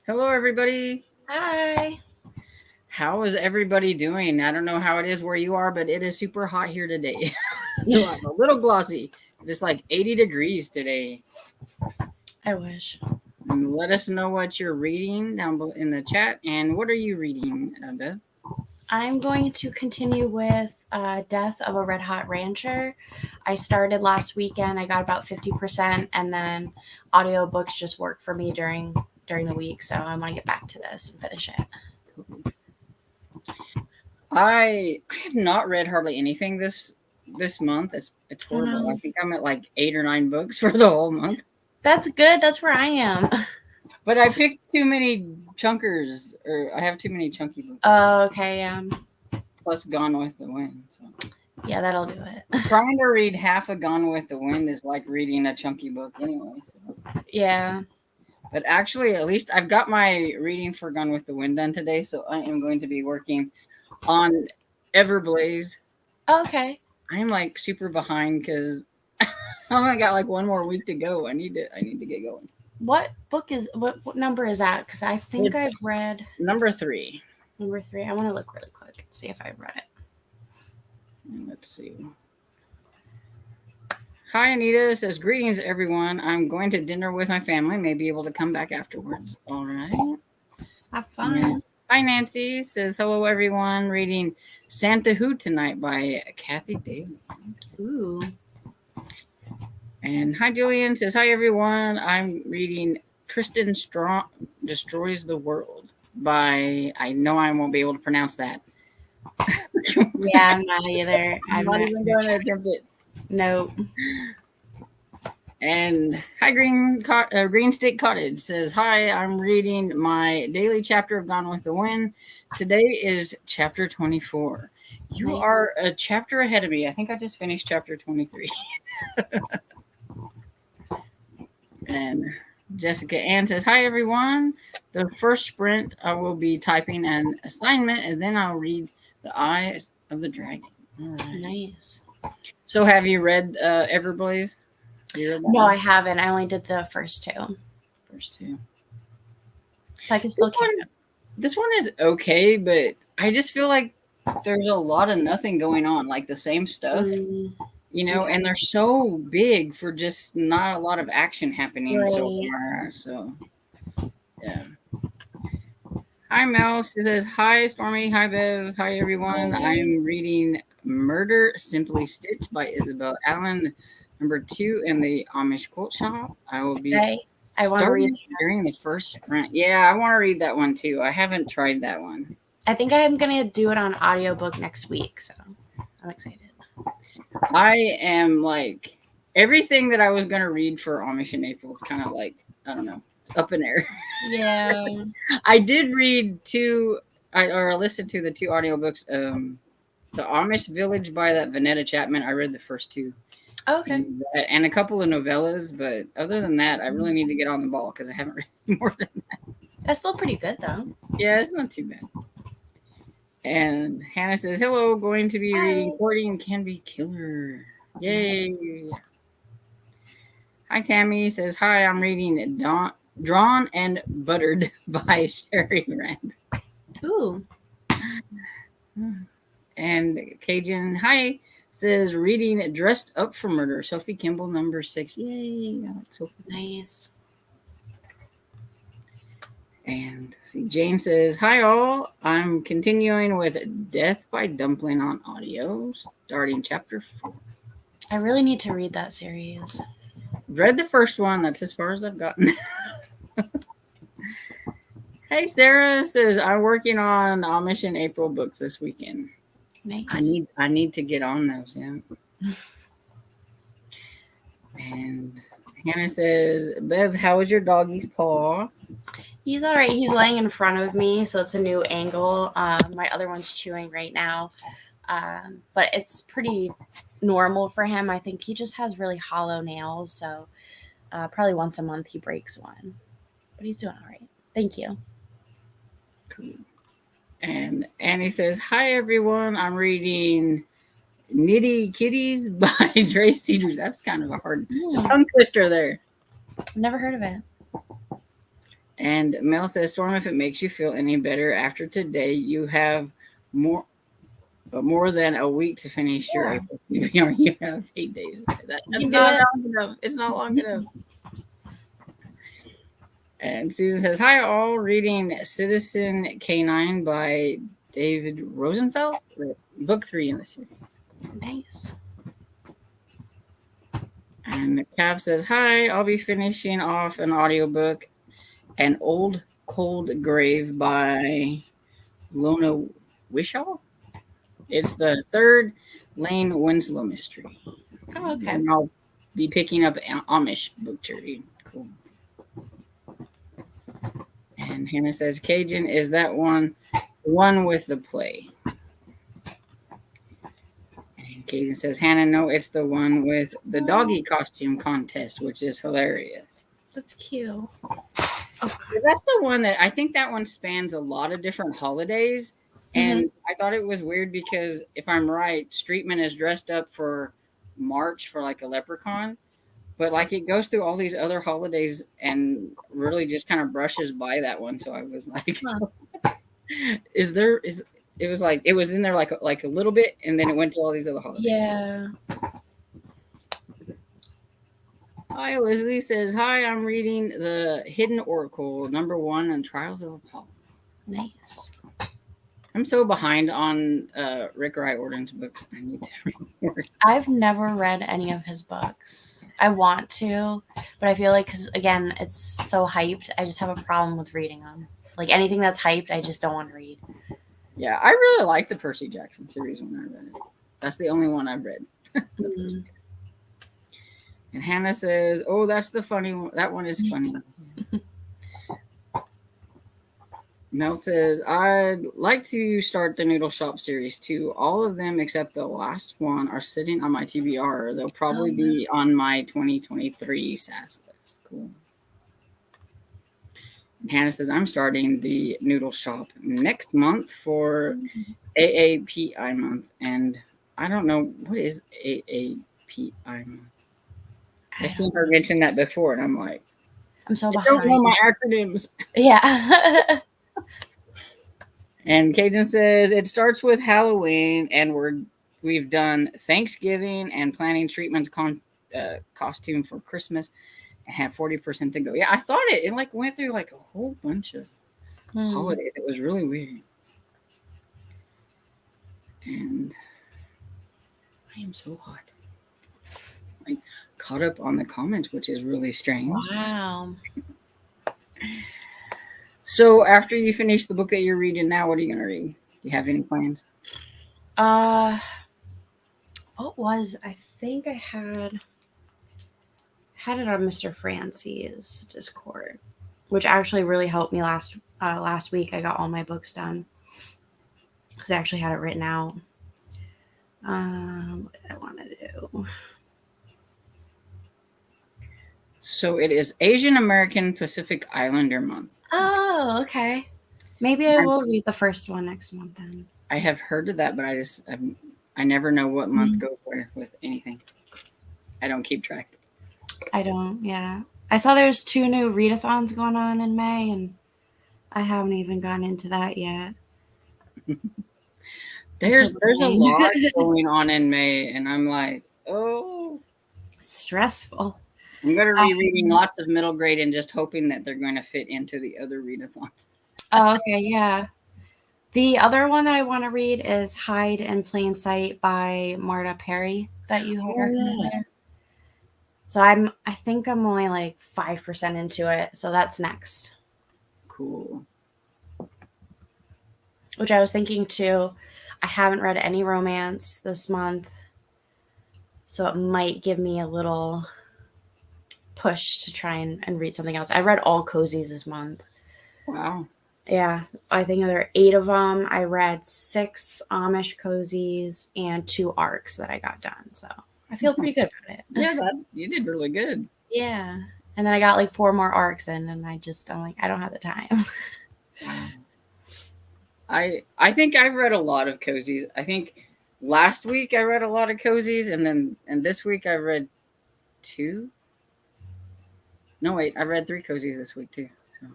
Hello, everybody. Hi. How is everybody doing? I don't know how it is where you are, but it is super hot here today. So I'm a little glossy. It's like 80 degrees today. I wish. And let us know what you're reading down in the chat. And what are you reading, Beth? I'm going to continue with Death of a Red Hot Rancher. I started last weekend. I got about 50%, and then audiobooks just work for me during the week, so I want to get back to this and finish it. I have not read hardly anything this month. It's horrible. I think I'm at like 8 or 9 books for the whole month. That's good. That's where I am. But I picked too many chunkers, or I have too many chunky books. Oh, okay. Plus Gone with the Wind. So. Yeah, that'll do it. Trying to read half of Gone with the Wind is like reading a chunky book anyway. So. Yeah. But actually, at least I've got my reading for Gone with the Wind done today, so I am going to be working on Everblaze. Okay. I'm like super behind because I only got like one more week to go. I need to get going. What number is that? Because I think I've read number 3. Number 3. I want to look really quick and see if I've read it. Let's see. Hi, Anita says, greetings, everyone. I'm going to dinner with my family. May be able to come back afterwards. All right. Have fun. Hi, Nancy says, hello, everyone. Reading Santa Who tonight by Kathy Daly. Ooh. And hi, Julian says, hi, everyone. I'm reading Tristan Strong Destroys the World by, I know I won't be able to pronounce that. Yeah, I'm not either. I'm not even going to attempt it. Nope. And hi, Green State Cottage says, hi, I'm reading my daily chapter of Gone with the Wind. Today is chapter 24. You are a chapter ahead of me. I think I just finished chapter 23. And Jessica Ann says, hi, everyone. The first sprint, I will be typing an assignment, and then I'll read The Eyes of the Dragon. All right. Nice. So have you read Everblaze? No, I haven't. I only did the first 2. I can still this one is okay, but I just feel like there's a lot of nothing going on, like the same stuff, you know, and they're so big for just not a lot of action happening so far. So, yeah. Hi, Mel. She says, hi, Stormy. Hi, Bev. Hi, everyone. I'm reading Murder Simply Stitched by Isabel Allen, number 2 in the Amish Quote Shop. I will be starting during the first sprint. Yeah, I want to read that one too. I haven't tried that one. I think I'm going to do it on audiobook next week, so I'm excited. I am like, everything that I was going to read for Amish in April is kind of like, I don't know, it's up in air. Yeah. I did read I listened to the 2 audiobooks. The Amish Village by that Vanetta Chapman. I read the first 2. Okay. And a couple of novellas, but other than that, I really need to get on the ball because I haven't read more than that. That's still pretty good, though. Yeah, it's not too bad. And Hannah says, hello, going to be reading Courting Can Be Killer. Yay. Hi, Tammy says, hi, I'm reading Drawn and Buttered by Sherry Rand. Ooh. And Cajun, hi, says, reading Dressed Up for Murder, Sophie Kimball, number 6. Yay. I like Sophie. Nice. And see, Jane says, hi, all. I'm continuing with Death by Dumpling on audio, starting chapter 4. I really need to read that series. Read the first one. That's as far as I've gotten. Hey, Sarah says, I'm working on Amish in April books this weekend. Nice. I need to get on those, yeah. And Hannah says, Bev, how was your doggy's paw? He's all right. He's laying in front of me, so it's a new angle. My other one's chewing right now. But it's pretty normal for him. I think he just has really hollow nails, so probably once a month he breaks one. But he's doing all right. Thank you. Cool. And Annie says, hi, everyone. I'm reading Nitty Kitties by Dre Cedars. That's kind of a hard tongue twister there. I've never heard of it. And Mel says, Storm, if it makes you feel any better, after today, you have more than a week to finish your April TBR. You have 8 days. That's not long enough. It's not long enough. And Susan says, hi, all. Reading Citizen K9 by David Rosenfeld, book 3 in the series. Nice. And Cav says, hi, I'll be finishing off an audiobook, An Old Cold Grave by Lona Wishaw. It's the third Lane Winslow mystery. Oh, okay. And I'll be picking up Amish book to read. Cool. And Hannah says, Cajun, is that one with the play? And Cajun says, Hannah, no, it's the one with the doggy costume contest, which is hilarious. That's cute. Okay. That's the one that I think that one spans a lot of different holidays. And I thought it was weird because if I'm right, Streetman is dressed up for March for like a leprechaun, but like it goes through all these other holidays and really just kind of brushes by that one. So I was like, it was like it was in there like a little bit, and then it went to all these other holidays. Yeah. Hi, Leslie says, hi, I'm reading The Hidden Oracle, #1 on Trials of Apollo. Nice. I'm so behind on Rick Riordan's books. I need to read more. I've never read any of his books. I want to, but I feel like, because again, it's so hyped, I just have a problem with reading them. Like anything that's hyped, I just don't want to read. Yeah, I really like the Percy Jackson series when I read it. That's the only one I've read. And Hannah says, oh, that's the funny one. That one is funny. Mel says, I'd like to start the Noodle Shop series too. All of them except the last one are sitting on my TBR. They'll probably be on my 2023 SAS list. Cool. And Hannah says, I'm starting the Noodle Shop next month for AAPI month. And I don't know, what is AAPI month? I've seen her mention that before, and I'm like, I'm so behind. I don't know my acronyms. Yeah. And Cajun says it starts with Halloween, and we've done Thanksgiving and planning Treatment's costume for Christmas, and have 40% to go. Yeah, I thought it like went through like a whole bunch of holidays. It was really weird. And I am so hot. I caught up on the comments, which is really strange. Wow. So after you finish the book that you're reading now, what are you going to read? Do you have any plans? I think I had it on Mr. Francie's Discord, which actually really helped me last week. I got all my books done because I actually had it written out. What did I want to do? So it is Asian American Pacific Islander month. Oh, okay. Maybe I will read the first one next month then. I have heard of that, but I never know what month goes where with anything. I don't keep track. I don't, yeah. I saw there's 2 new readathons going on in May, and I haven't even gone into that yet. There's a lot going on in May, and I'm like, oh. Stressful. I'm going to be reading lots of middle grade and just hoping that they're going to fit into the other readathons. Oh, okay, yeah. The other one that I want to read is Hide in Plain Sight by Marta Perry that you have recommended. Yeah. So I think I'm only like 5% into it, so that's next. Cool. Which I was thinking too, I haven't read any romance this month, so it might give me a little push to try and read something else. I read all cozies this month. Wow. Yeah, I think there are 8 of them. I read 6 Amish cozies and 2 arcs that I got done. So I feel pretty good about it. Yeah, you did really good. Yeah. And then I got like 4 more arcs in, and I'm like, I don't have the time. I think I've read a lot of cozies. I think last week I read a lot of cozies, and this week I read 2. No, wait, I read 3 cozies this week too. So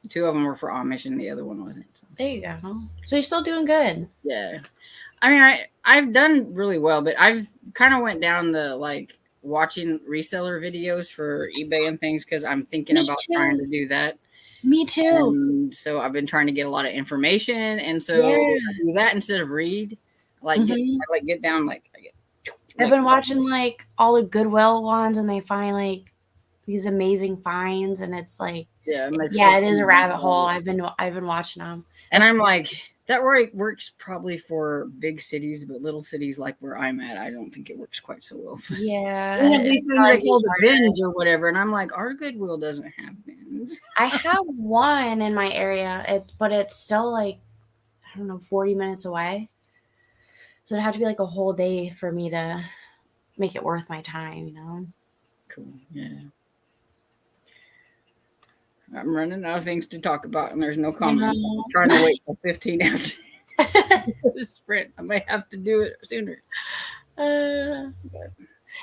2 of them were for Amish, and the other one wasn't. So. There you go. So you're still doing good. Yeah, I mean, I've done really well, but I've kind of went down the like watching reseller videos for eBay and things because I'm thinking about trying to do that. Me too. And so I've been trying to get a lot of information, and so Yeah. I do that instead of read. Like get down like. I've been watching like all the Goodwill ones, and they find like these amazing finds, and it's like it is a rabbit hole. I've been watching them, and I'm like, that works probably for big cities, but little cities like where I'm at, I don't think it works quite so well. Yeah, we have these things they call the bins or whatever, and I'm like, our Goodwill doesn't have bins. I have one in my area, but it's still like, I don't know, 40 minutes away. So it'd have to be like a whole day for me to make it worth my time, you know? Cool, yeah. I'm running out of things to talk about, and there's no comments. I'm trying to wait till 15 after this sprint. I might have to do it sooner.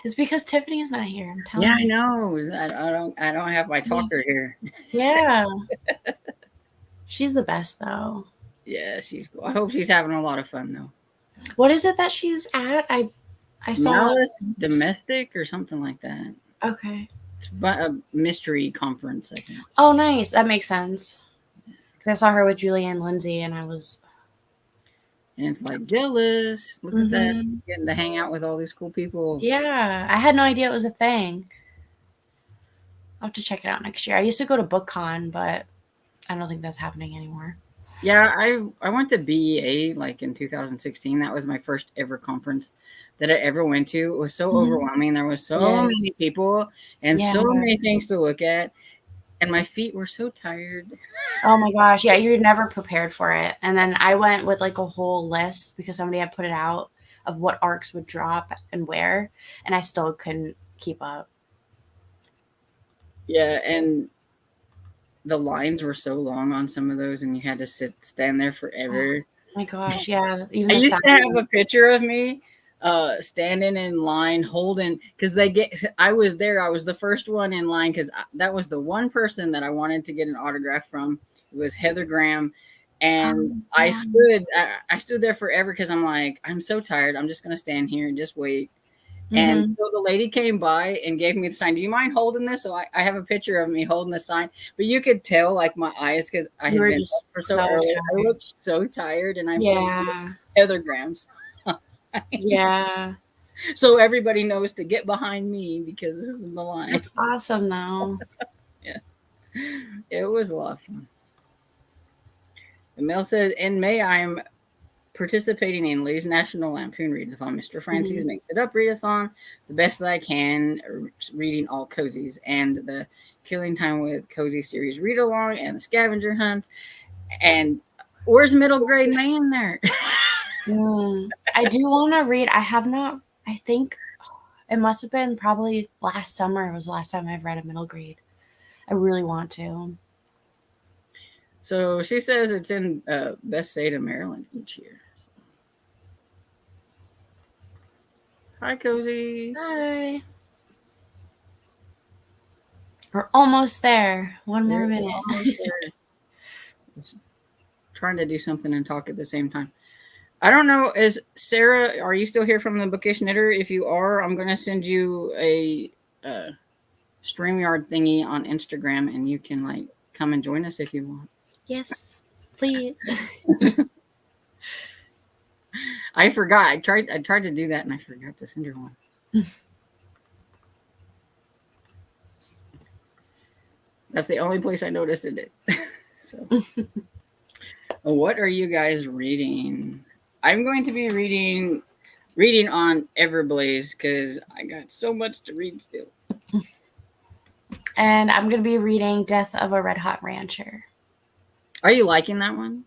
It's because Tiffany is not here. I'm telling you. Yeah, I know. I don't have my talker here. Yeah. She's the best, though. Yeah, she's cool. I hope she's having a lot of fun, though. What is it that she's at? I saw Malice Domestic or something like that. Okay. It's a mystery conference, I think. Oh, nice. That makes sense. Because I saw her with Julie and Lindsay, and I was... And it's like, jealous. Look at that. Getting to hang out with all these cool people. Yeah. I had no idea it was a thing. I'll have to check it out next year. I used to go to BookCon, but I don't think that's happening anymore. Yeah, I went to BEA like in 2016. That was my first ever conference that I ever went to. It was so overwhelming. There was so many people and so many things to look at. And my feet were so tired. Oh my gosh. Yeah, you're never prepared for it. And then I went with like a whole list because somebody had put it out of what ARCs would drop and where. And I still couldn't keep up. Yeah, and the lines were so long on some of those, and you had to stand there forever. Oh my gosh, yeah. Even I used to have a picture of me standing in line holding, because I was there. I was the first one in line because that was the one person that I wanted to get an autograph from. It was Heather Graham. And I stood there forever because I'm like, I'm so tired. I'm just going to stand here and just wait. And so the lady came by and gave me the sign. Do you mind holding this? So I have a picture of me holding the sign, but you could tell like my eyes because I had been up for so early. I looked so tired, and I'm Heather Graham's. Yeah. So everybody knows to get behind me because this is the line. That's awesome, though. Yeah, it was a lot of fun. And Mel said, in May, I'm participating in Lay's National Lampoon Readathon. Mr. Francis makes it up readathon, the best that I can, reading all cozies, and the Killing Time with Cozy series read along, and the scavenger hunts. And where's middle grade man there? I do want to read. I have not. I think it must have been probably last summer. It was the last time I've read a middle grade. I really want to. So she says it's in Bethsaida, Maryland each year. So. Hi, Cozy. Hi. We're almost there. One more minute. Trying to do something and talk at the same time. I don't know. Is Sarah, are you still here from the Bookish Knitter? If you are, I'm going to send you a StreamYard thingy on Instagram, and you can like come and join us if you want. Yes, please. I forgot. I tried to do that, and I forgot to send her one. That's the only place I noticed it. So, what are you guys reading? I'm going to be reading on Everblaze because I got so much to read still. And I'm going to be reading Death of a Red Hot Rancher. Are you liking that one?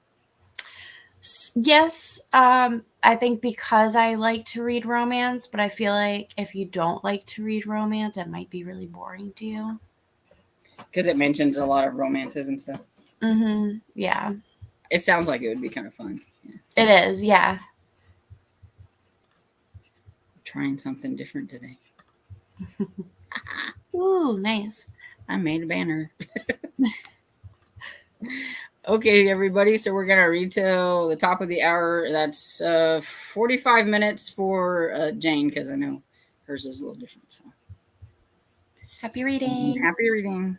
Yes. I think because I like to read romance, but I feel like if you don't like to read romance, it might be really boring to you. Because it mentions a lot of romances and stuff. Yeah. It sounds like it would be kind of fun. Yeah. It is, yeah. Trying something different today. Ooh, nice. I made a banner. Okay, everybody. So we're gonna read till the top of the hour. That's 45 minutes for Jane, because I know hers is a little different. So Happy reading. happy reading.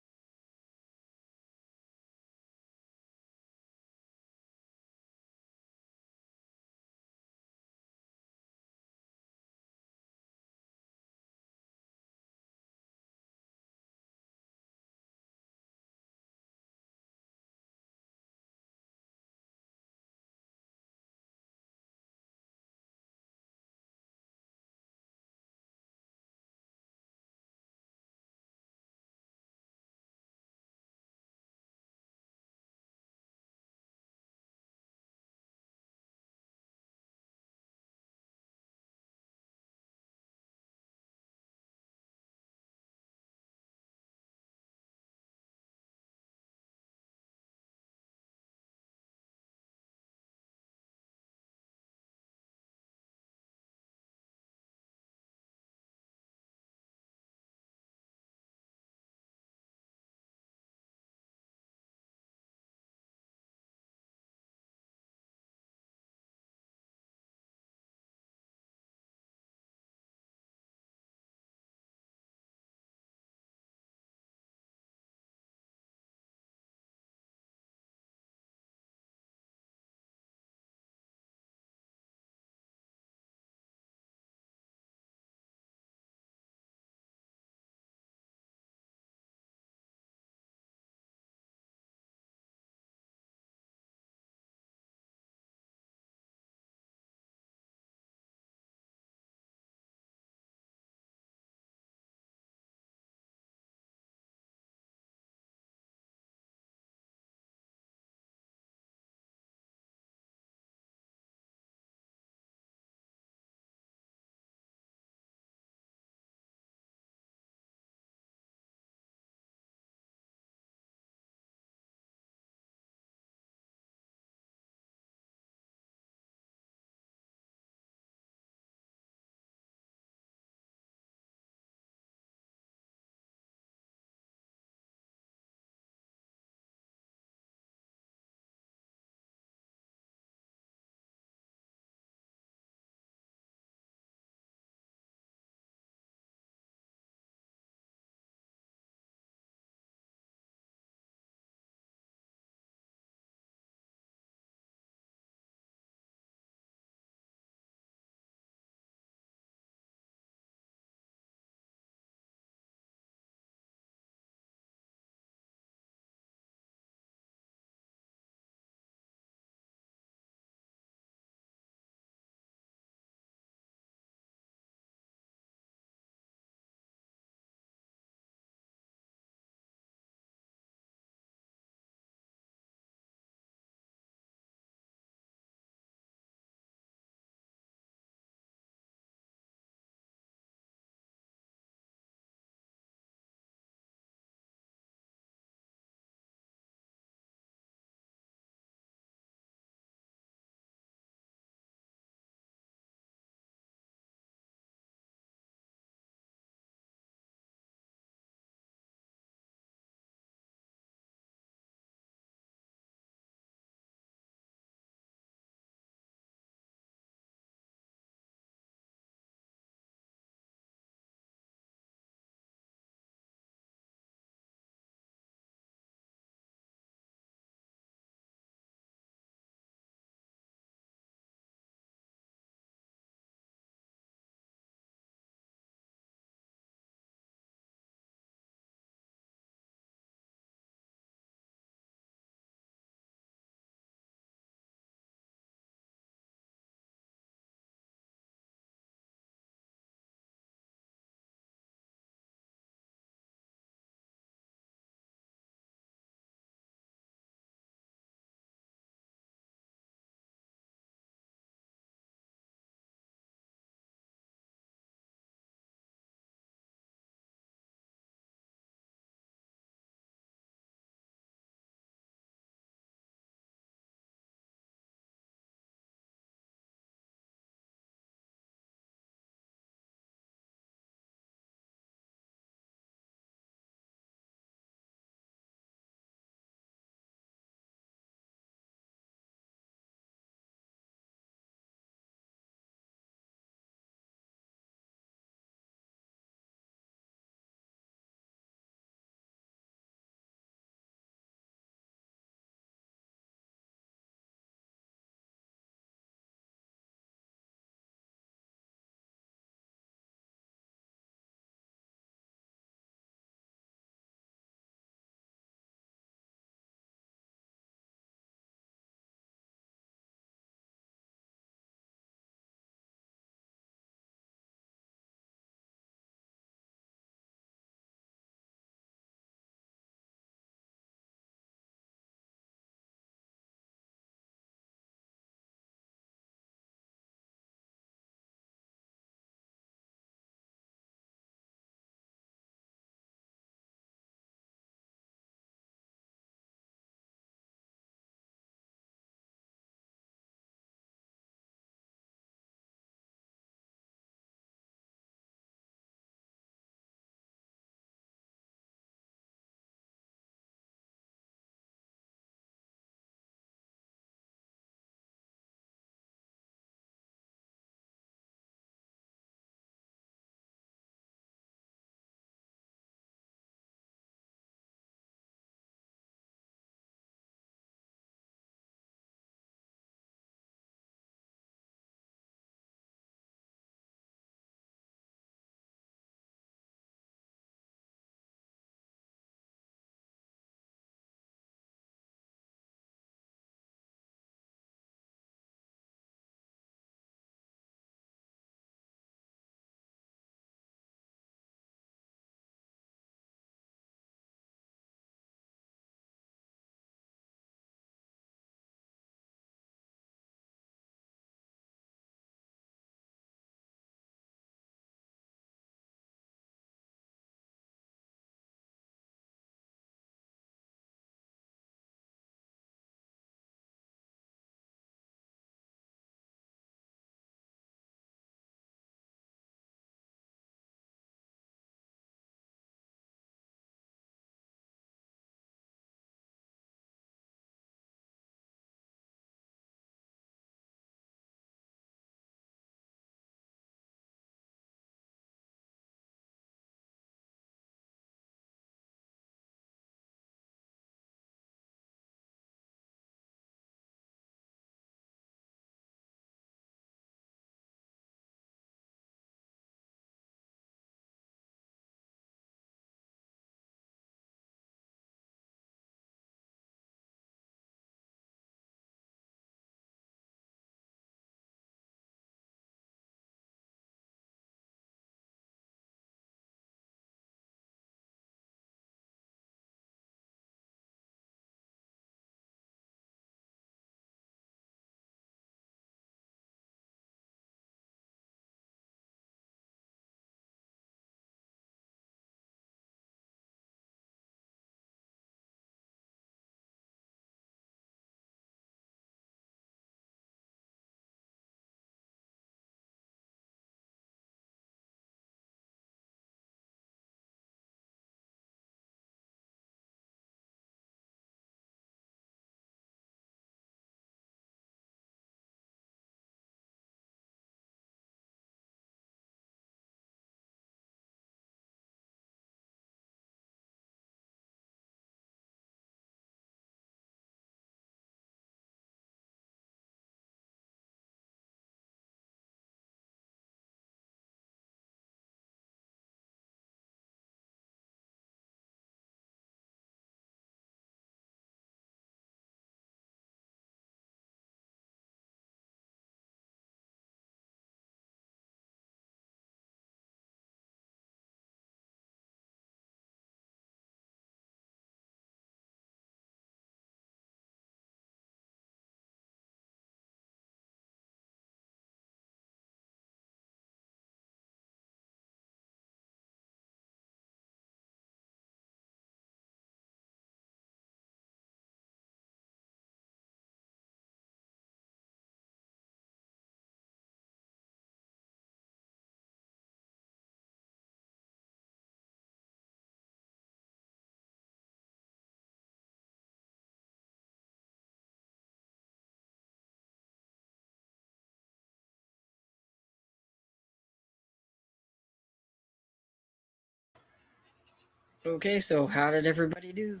Okay, so how did everybody do?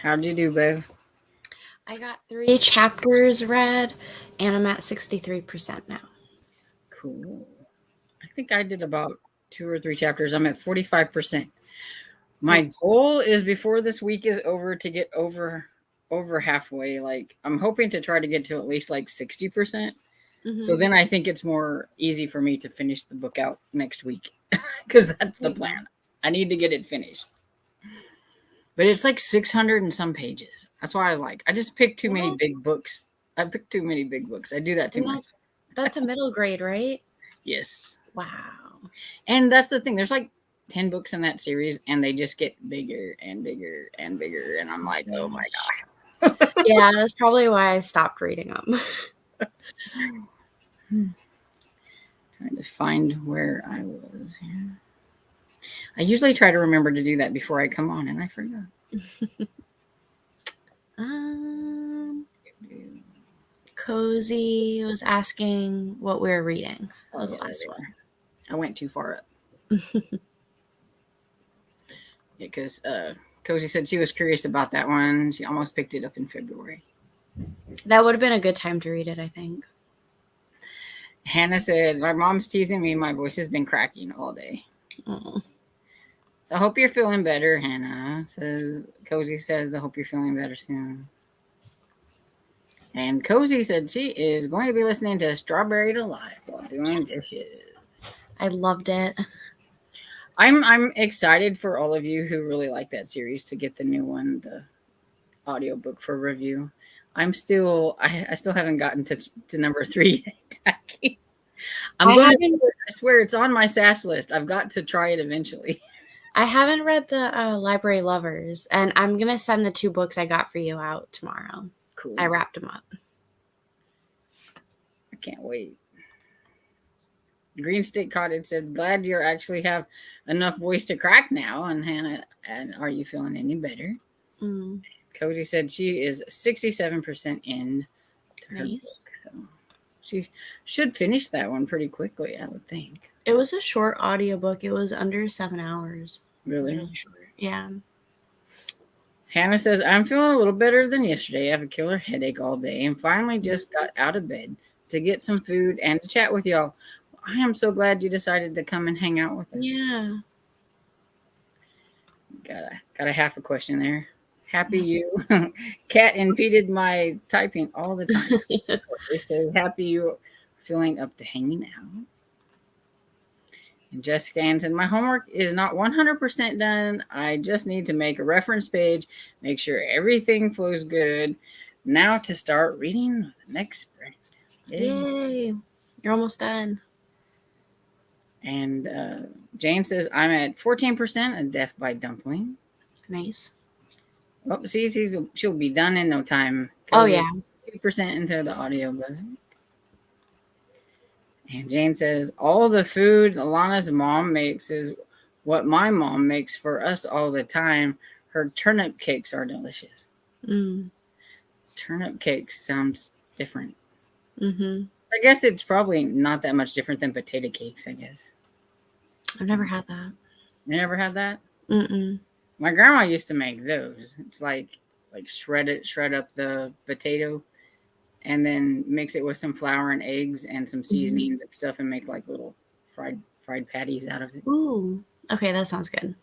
How'd you do, Bev? I got 3 chapters read, and I'm at 63% now. Cool. I think I did about 2 or 3 chapters. I'm at 45%. My Nice. goal is before this week is over to get over halfway. Like I'm hoping to try to get to at least like 60%. So then I think it's more easy for me to finish the book out next week because that's the plan. I need to get it finished. But it's like 600 and some pages. That's why I was like, I just picked too many big books. I picked too many big books. I do that to myself. That's a middle grade, right? Yes. Wow. And that's the thing. There's like 10 books in that series, and they just get bigger and bigger and bigger. And I'm like, oh my gosh. Yeah, that's probably why I stopped reading them. Trying to find where I was here. I usually try to remember to do that before I come on, and I forgot. Cozy was asking what we were reading. That was the last one. I went too far up. Because Cozy said she was curious about that one. She almost picked it up in February. That would have been a good time to read it, I think. Hannah said, my mom's teasing me. My voice has been cracking all day. Oh. So I hope you're feeling better, Hannah. Cozy says, I hope you're feeling better soon. And Cozy said she is going to be listening to Strawberry Delight while doing dishes. I loved it. I'm excited for all of you who really like that series to get the new one, the audiobook for review. I still haven't gotten to number 3 yet. I swear it's on my SAS list. I've got to try it eventually. I haven't read the Library Lovers, and I'm going to send the 2 books I got for you out tomorrow. Cool. I wrapped them up. I can't wait. Green Stick Cottage said, glad you actually have enough voice to crack now. And Hannah, and are you feeling any better? Mm. Cozy said she is 67% in to her book. So she should finish that one pretty quickly, I would think. It was a short audiobook. It was under 7 hours. Really short. Yeah. Hannah says, I'm feeling a little better than yesterday. I have a killer headache all day and finally just got out of bed to get some food and to chat with y'all. I am so glad you decided to come and hang out with us. Yeah. Got a half a question there. Happy you. Cat impeded my typing all the time. It says, happy you feeling up to hanging out. And Jessica answered, my homework is not 100% done. I just need to make a reference page, make sure everything flows good. Now to start reading the next sprint. Yay. You're almost done. And Jane says, I'm at 14% of Death by Dumpling. Nice. Oh, see, she'll be done in no time. Oh, yeah. 2% into the audiobook. And Jane says, all the food Alana's mom makes is what my mom makes for us all the time. Her turnip cakes are delicious. Mm. Turnip cakes sounds different. Mm-hmm. I guess it's probably not that much different than potato cakes, I guess. I've never had that. You never had that? Mm-mm. My grandma used to make those. It's like shred up the potato and then mix it with some flour and eggs and some seasonings and stuff and make like little fried patties out of it. Ooh. Okay, that sounds good.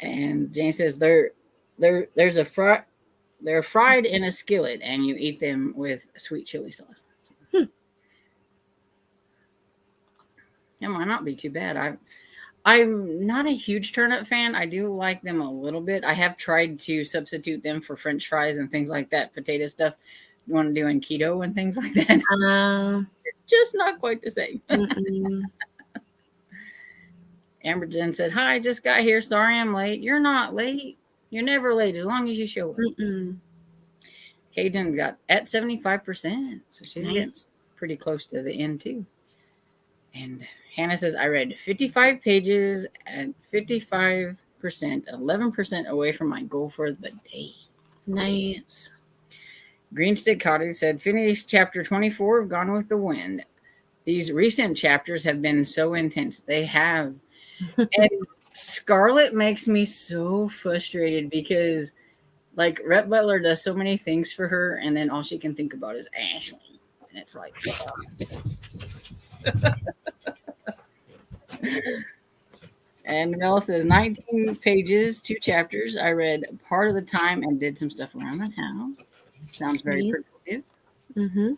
And Jane says they're fried in a skillet and you eat them with sweet chili sauce. It might not be too bad. I'm not a huge turnip fan. I do like them a little bit. I have tried to substitute them for French fries and things like that, potato stuff you want to do in keto and things like that. Just not quite the same. Amber Jen said, hi, just got here. Sorry I'm late. You're not late. You're never late as long as you show up. Cajun got at 75%. So she's getting pretty close to the end too. And Hannah says, I read 55 pages at 55%, 11% away from my goal for the day. Nice. Green Stick Cottage said, finished chapter 24 of Gone with the Wind. These recent chapters have been so intense. They have. And Scarlett makes me so frustrated because like Rhett Butler does so many things for her, and then all she can think about is Ashley, and it's like, and Mel says 19 pages, 2 chapters. I read part of the time and did some stuff around the house. Sounds very Nice. productive. Mm-hmm.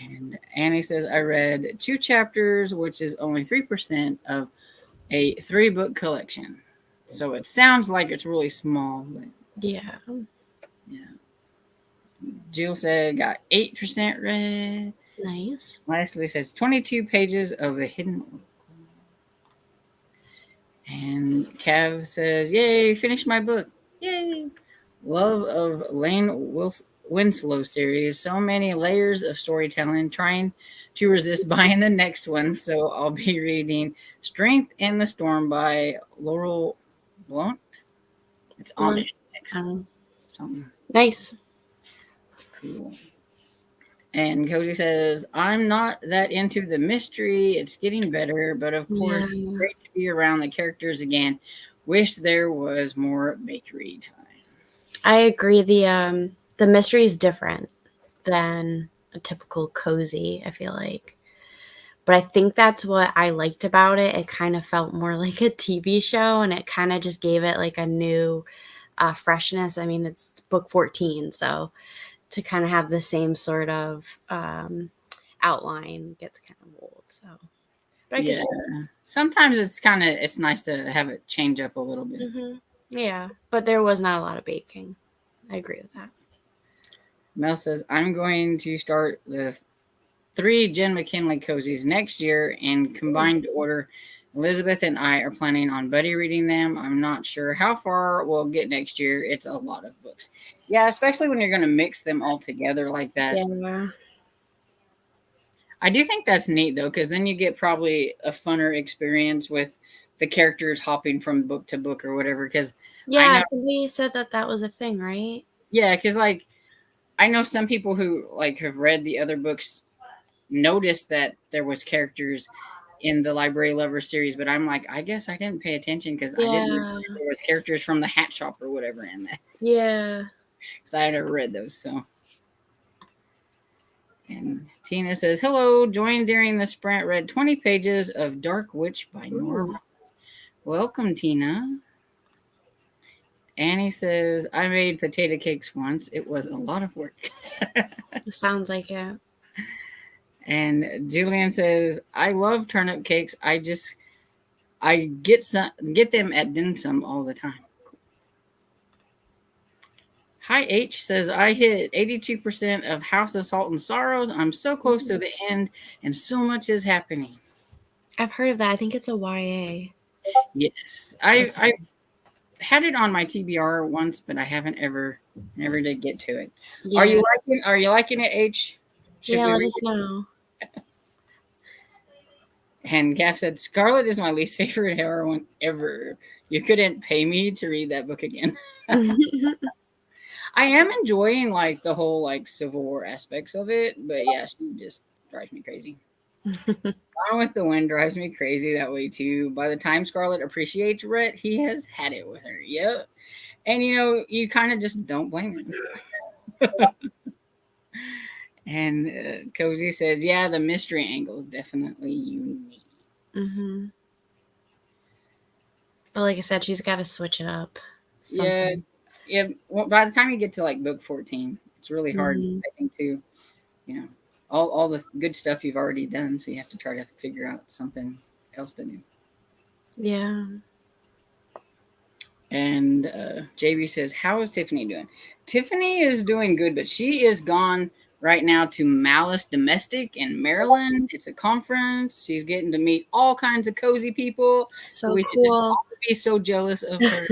And Annie says I read 2 chapters, which is only 3% of a 3 book collection. So it sounds like it's really small, but Yeah. yeah. Jill said got 8% read. Nice. Leslie says 22 pages of the hidden. And Cav says, "Yay, finished my book. Yay. Love of Lane Winslow series. So many layers of storytelling. Trying to resist buying the next one. So I'll be reading Strength in the Storm by Laurel Blunt. It's Amish. Something Nice. cool." And Cody says, "I'm not that into the mystery. It's getting better, but of course, Yeah. it's great to be around the characters again. Wish there was more bakery time." I agree. The mystery is different than a typical cozy, I feel like. But I think that's what I liked about it. It kind of felt more like a TV show, and it kind of just gave it like a new freshness. I mean, it's book 14, so to kind of have the same sort of outline gets kind of old. So, but I Yeah. Sometimes it's nice to have it change up a little bit. Yeah, but there was not a lot of baking. I agree with that. Mel says, "I'm going to start the 3 Jen McKinley cozies next year in combined order. Elizabeth and I are planning on buddy reading them. I'm not sure how far we'll get next year. It's a lot of books." Yeah, especially when you're going to mix them all together like that. Yeah. I do think that's neat though, because then you get probably a funner experience with the characters hopping from book to book or whatever. Because I Yeah, know, somebody said that was a thing, right? yeah, because like I know some people who like have read the other books noticed that there was characters in the Library Lover series, but I'm like, I guess I didn't pay attention because I didn't Yeah. notice there was characters from the Hat Shop or whatever in that Yeah. because I never read those. So, and Tina says, "Hello, joined during the sprint. Read 20 pages of Dark Witch by Nora." Welcome, Tina. Annie says, "I made potato cakes once. It was a lot of work." Sounds like it. And Julian says, "I love turnip cakes. I get them at dim sum all the time." Hi H says, "I hit 82% of House of Salt and Sorrows. I'm so close to the end, and so much is happening." I've heard of that. I think it's a YA. Yes, I had it on my TBR once, but I haven't never did get to it. Yeah. Are you liking it, H? Should Yeah, we let read us it? know. And Gaff said, "Scarlet is my least favorite heroine ever. You couldn't pay me to read that book again." I am enjoying like the whole like Civil War aspects of it, but yeah, she just drives me crazy. Gone with the Wind drives me crazy that way too. By the time Scarlet appreciates Rhett, he has had it with her. Yep. And you kind of just don't blame him. And Cozy says, "Yeah, the mystery angle is definitely unique." But like I said, she's got to switch it up. Yeah, yeah. Well, by the time you get to like book 14, it's really hard, I think, to all the good stuff you've already done, so you have to try to figure out something else to do. Yeah. And JB says, "How is Tiffany doing?" Tiffany is doing good, but she is gone right now to Malice Domestic in Maryland. It's a conference. She's getting to meet all kinds of cozy people. So we should just cool. all be so jealous of her.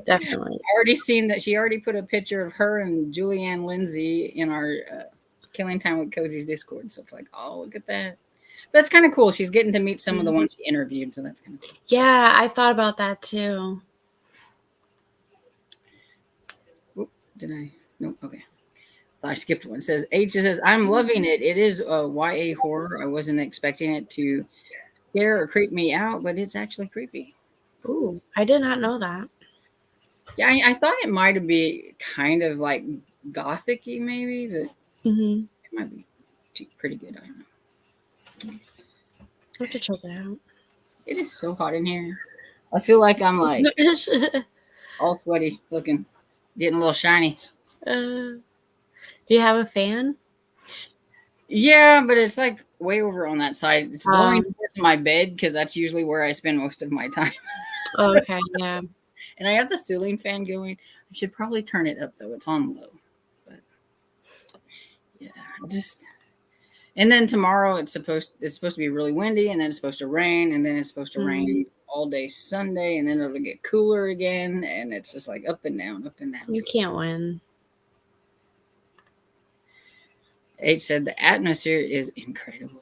Definitely. I already seen that she already put a picture of her and Julianne Lindsay in our Killing Time with Cozy's Discord. So it's like, oh, look at that. That's kind of cool. She's getting to meet some of the ones she interviewed, so that's kind of cool. Yeah, I thought about that too. Oop, did I? Nope. Okay. I skipped one. It says H says, "I'm loving it. It is a YA horror. I wasn't expecting it to scare or creep me out, but it's actually creepy. Ooh, I did not know that. Yeah, I thought it might be kind of like gothic-y maybe, but Mm-hmm. it might be pretty good. I don't know. I have to check it out. It is so hot in here. I feel like I'm like all sweaty looking, getting a little shiny. Do you have a fan? Yeah, but it's like way over on that side. It's blowing Um, towards my bed because that's usually where I spend most of my time. okay, yeah. And I have the ceiling fan going. I should probably turn it up though. It's on low. But yeah, just and then tomorrow it's supposed to be really windy, and then it's supposed to rain, and then it's supposed to rain all day Sunday, and then it'll get cooler again, and it's just like up and down, up and down. You can't win. H said the atmosphere is incredible.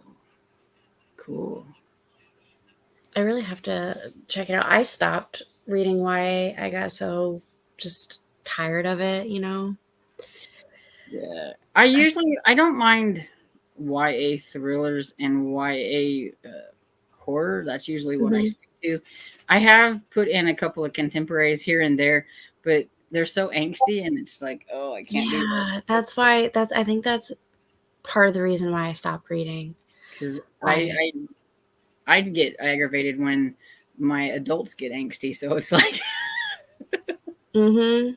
Cool. I really have to check it out. I stopped reading YA. I got so just tired of it, you know? Yeah. I don't mind YA thrillers and YA horror. That's usually what I stick to. I have put in a couple of contemporaries here and there, but they're so angsty and it's like, oh, I can't do that. Yeah, that's why I think that's part of the reason why I stopped reading. Because I'd get aggravated when my adults get angsty. So it's like Mm-hmm.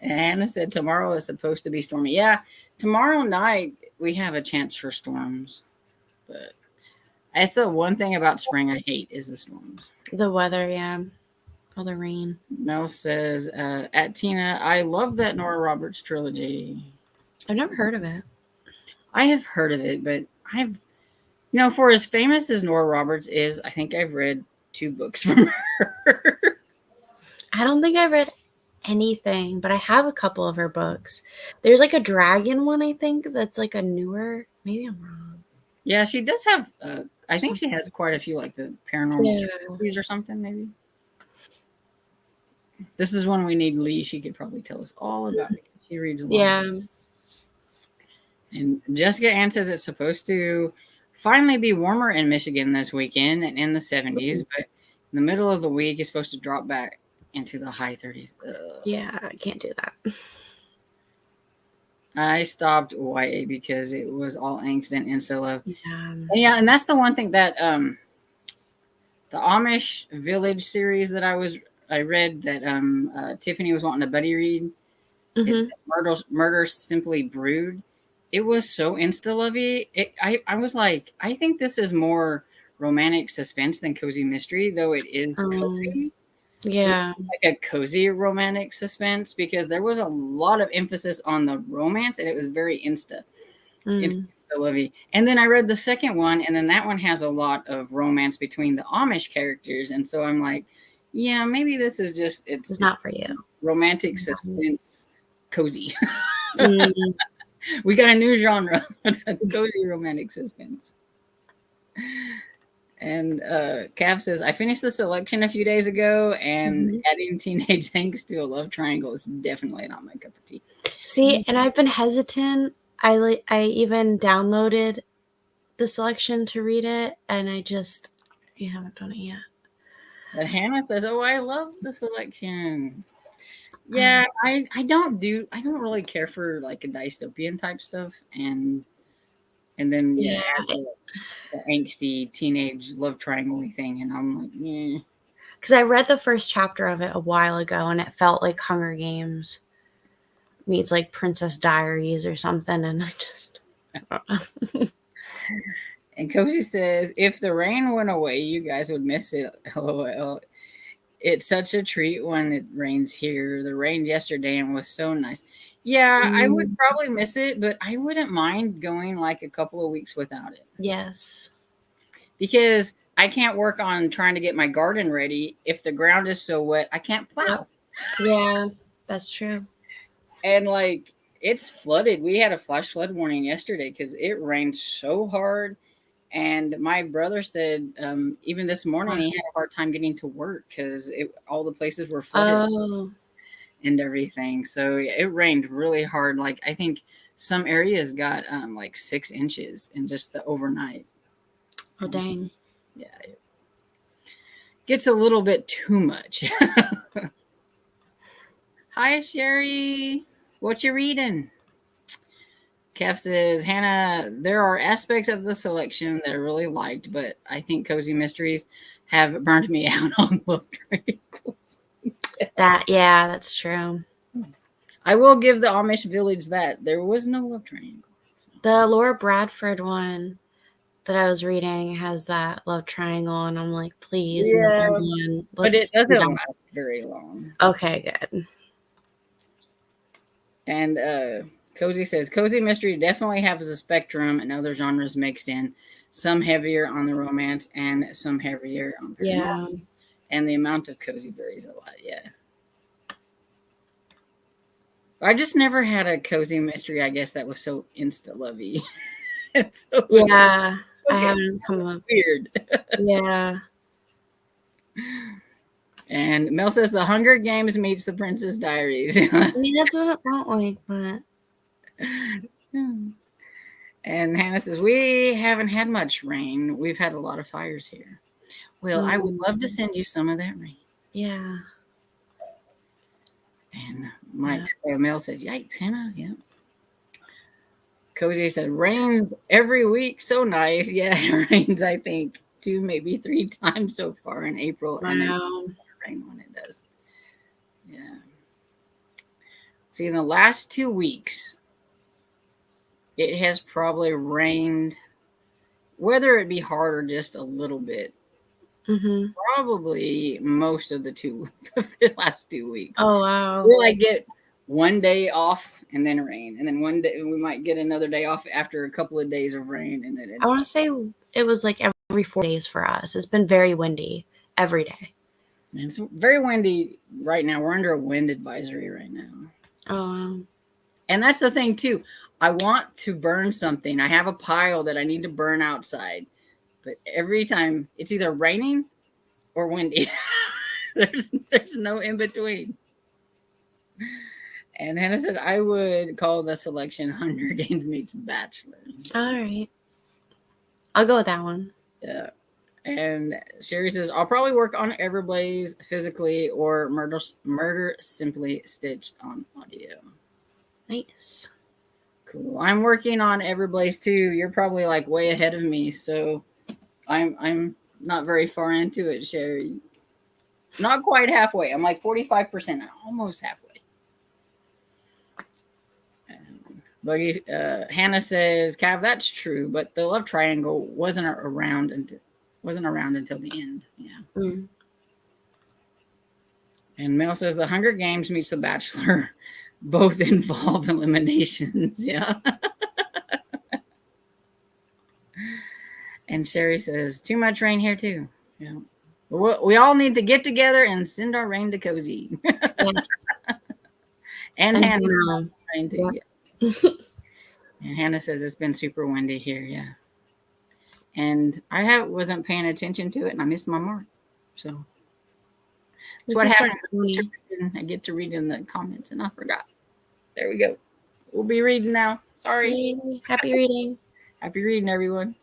Hannah said tomorrow is supposed to be stormy. Yeah, tomorrow night we have a chance for storms. But that's the one thing about spring I hate is the storms. The weather, yeah. All the rain. Mel says, at Tina, I love that Nora Roberts trilogy. I've never heard of it. I have heard of it, but for as famous as Nora Roberts is, I think I've read 2 books from her. I don't think I've read anything, but I have a couple of her books. There's like a dragon one, I think, that's like a newer. Maybe I'm wrong. Yeah, she does have. I think she has quite a few, like the paranormal trilogies or something. Maybe this is one we need Lee. She could probably tell us all about it. She reads a lot. Yeah. And Jessica Ann says it's supposed to finally be warmer in Michigan this weekend and in the 70s, but in the middle of the week it's supposed to drop back into the high 30s. Ugh. Yeah, I can't do that. I stopped YA because it was all angst and insta love. Yeah, and that's the one thing that the Amish Village series that I read that Tiffany was wanting to buddy read. It's Murder Simply Brewed. It was so insta lovey. I was like, I think this is more romantic suspense than cozy mystery, though it is cozy. Yeah. Like a cozy romantic suspense because there was a lot of emphasis on the romance and it was very insta lovey. And then I read the second one and then that one has a lot of romance between the Amish characters. And so I'm like, yeah, maybe this is just, it's not for you. Romantic suspense cozy. We got a new genre. It's a cozy romantic suspense. And Cav says, I finished the selection a few days ago, and adding teenage angst to a love triangle is definitely not my cup of tea. See, and I've been hesitant. I even downloaded the selection to read it, and I haven't done it yet. But Hannah says, oh, I love the selection. Yeah, I don't really care for like a dystopian type stuff, and then the angsty teenage love triangle thing, and I'm like, yeah. Because I read the first chapter of it a while ago, and it felt like Hunger Games meets like Princess Diaries or something, and I just. And Cozy says, if the rain went away, you guys would miss it. LOL. It's such a treat when it rains here. The rain yesterday and was so nice. Yeah, I would probably miss it, but I wouldn't mind going like a couple of weeks without it. Yes. Because I can't work on trying to get my garden ready. If the ground is so wet, I can't plow. Yeah, that's true. And like, it's flooded. We had a flash flood warning yesterday because it rained so hard. And my brother said, even this morning, he had a hard time getting to work because all the places were flooded and everything. So it rained really hard. Like, I think some areas got like 6 inches in just the overnight. Oh, dang. Yeah. It gets a little bit too much. Hi, Sherry. What you reading? Kev says, Hannah, there are aspects of the selection that I really liked, but I think Cozy Mysteries have burned me out on love triangles. That's true. I will give the Amish Village that. There was no love triangle. The Laura Bradford one that I was reading has that love triangle, and I'm like, please, Yeah, one. but it doesn't last very long. Okay, good. And Cozy says, Cozy Mystery definitely has a spectrum and other genres mixed in. Some heavier on the romance and some heavier on paranormal. Yeah. And the amount of cozy varies a lot, yeah. I just never had a cozy mystery, I guess, that was so insta-lovey. So yeah, I haven't come up. Weird. Yeah. And Mel says The Hunger Games meets The Princess Diaries. I mean, that's what it felt like, but... And Hannah says, we haven't had much rain. We've had a lot of fires here. Well, I would love to send you some of that rain. Yeah. And Mel says, yikes, Hannah. Yeah. Cozy said, rains every week. So nice. Yeah, it rains, I think, 2, maybe 3 times so far in April. Wow. And it's rain when it does. Yeah. See, in the last 2 weeks, it has probably rained, whether it be hard or just a little bit, probably most of the last 2 weeks. Oh, wow. We'll like get one day off and then rain, and then one day we might get another day off after a couple of days of rain, and then it's... I want to say it was like every 4 days for us. It's been very windy every day. It's very windy right now. We're under a wind advisory right now. Oh. And that's the thing too. I want to burn something. I have a pile that I need to burn outside, but every time it's either raining or windy. there's no in between. And Hannah said, I would call the selection Hunger Games meets Bachelor. All right. I'll go with that one. Yeah. And Sherry says, I'll probably work on Everblaze physically or Murder Simply Stitched on audio. Nice. Cool. I'm working on Everblaze too. You're probably like way ahead of me, so I'm not very far into it, Sherry. Not quite halfway. I'm like 45%, almost halfway. Hannah says, Cav, that's true, but the love triangle wasn't around until the end. Yeah. Mm. And Mel says The Hunger Games meets The Bachelor. Both involve eliminations. Yeah. And Sherry says, too much rain here too. Yeah. We all need to get together and send our rain to Cozy. Yes. and Hannah. Rain too. Yeah. And Hannah says it's been super windy here. Yeah. And I wasn't paying attention to it, and I missed my mark. So that's what happened. I get to read in the comments, and I forgot. There we go. We'll be reading now. Sorry. Yay. Happy reading. Happy reading, everyone.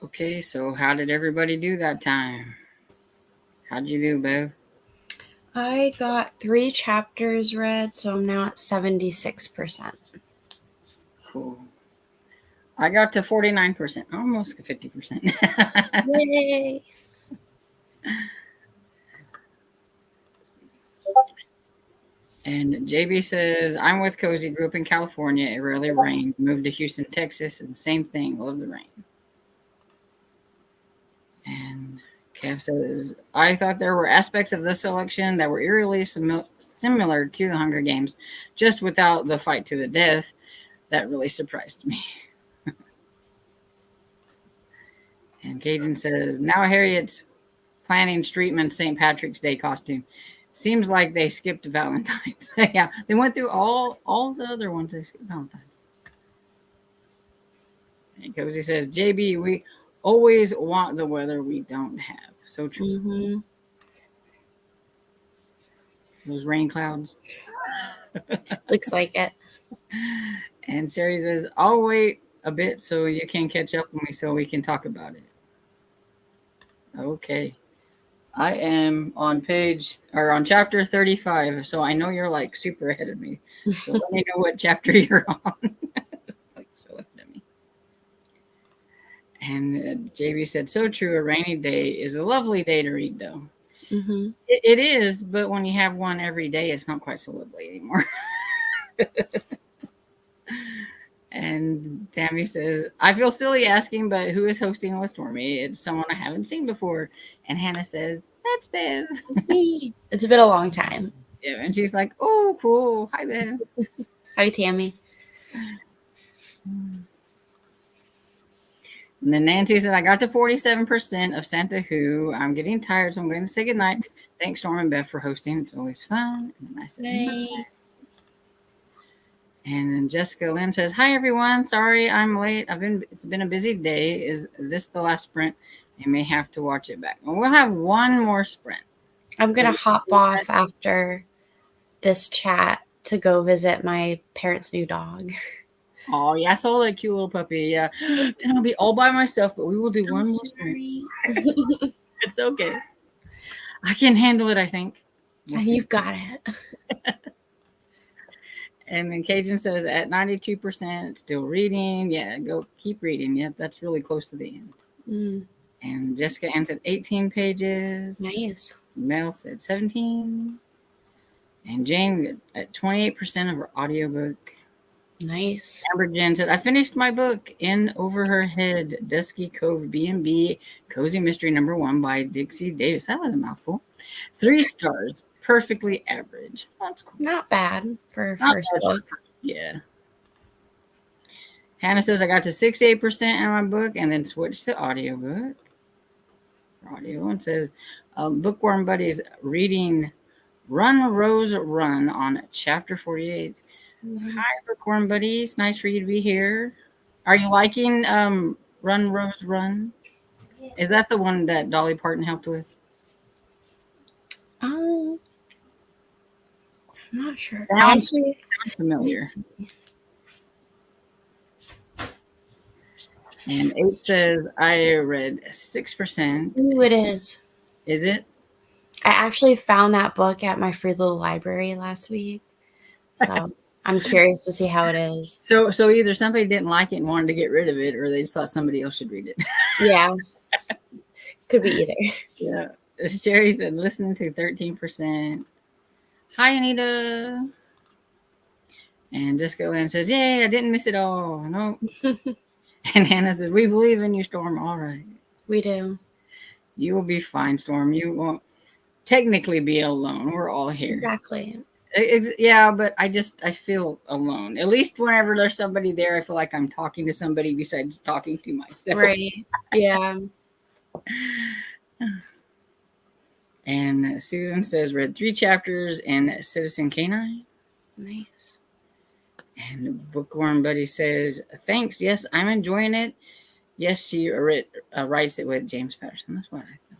Okay, so how did everybody do that time? How'd you do, Bev? I got 3 chapters read, so I'm now at 76%. Cool. I got to 49%, almost 50%. Yay! And JB says, I'm with Cozy, grew up in California. It rarely rained. Moved to Houston, Texas, and same thing. Love the rain. And Kev says, I thought there were aspects of this selection that were eerily similar to the Hunger Games, just without the fight to the death. That really surprised me. And Cajun says, now Harriet's planning Streetman's St. Patrick's Day costume. Seems like they skipped Valentine's. Yeah, they went through all the other ones. They skipped Valentine's. And Cozy says, JB, we always want the weather we don't have. So true. Mm-hmm. Those rain clouds. Looks like it. And Sherry says, I'll wait a bit so you can catch up with me so we can talk about it. Okay. I am on chapter 35, so I know you're like super ahead of me. So let me know what chapter you're on. Like so ahead of me. And JB said, so true. A rainy day is a lovely day to read, though. Mm-hmm. It is, but when you have one every day, it's not quite so lovely anymore. And Tammy says, I feel silly asking, but who is hosting with Stormy? It's someone I haven't seen before. And Hannah says, that's Bev. It's me. It's been a long time. Yeah, and she's like, oh, cool. Hi, Bev. Hi, Tammy. And then Nancy said, I got to 47% of Santa Who. I'm getting tired, so I'm going to say goodnight. Thanks, Storm and Bev, for hosting. It's always fun. And I said, Night. And then Jessica Lynn says, hi, everyone. Sorry I'm late. It's been a busy day. Is this the last sprint? I may have to watch it back. Well, we'll have one more sprint. I'm going to hop off after this chat to go visit my parents' new dog. Oh, yeah, I saw that cute little puppy. Yeah. Then I'll be all by myself, but we will do one more sprint. It's okay. I can handle it, I think. You've got it. And then Cajun says at 92%, still reading. Yeah, go keep reading. Yep, that's really close to the end. Mm. And Jessica Ann said 18 pages. Nice. Mel said 17. And Jane at 28% of her audiobook. Nice. Amber Jen said, I finished my book, In Over Her Head, Dusky Cove B&B, Cozy Mystery #1 by Dixie Davis. That was a mouthful. 3 stars. Perfectly average. That's cool. Not bad for first book. Yeah. Hannah says, I got to 68% in my book and then switched to audiobook. Audio and says, Bookworm Buddies reading Run, Rose, Run on chapter 48. Nice. Hi, Bookworm Buddies. Nice for you to be here. Are you liking Run, Rose, Run? Yeah. Is that the one that Dolly Parton helped with? I'm not sure. Sounds familiar. And 8 says, I read 6%. Ooh, it is. Is it? I actually found that book at my free little library last week. So I'm curious to see how it is. So either somebody didn't like it and wanted to get rid of it, or they just thought somebody else should read it. Yeah. Could be either. Yeah. Sherry said, listening to 13%. Hi, Anita. And Jessica Lynn says, yay, I didn't miss it all. No. And Hannah says, we believe in you, Storm. All right. We do. You will be fine, Storm. You won't technically be alone. We're all here. Exactly. Yeah, but I feel alone. At least whenever there's somebody there, I feel like I'm talking to somebody besides talking to myself. Right. Yeah. And Susan says, read 3 chapters in Citizen Canine. Nice. And Bookworm Buddy says, thanks. Yes, I'm enjoying it. Yes, she writes it with James Patterson. That's what I thought.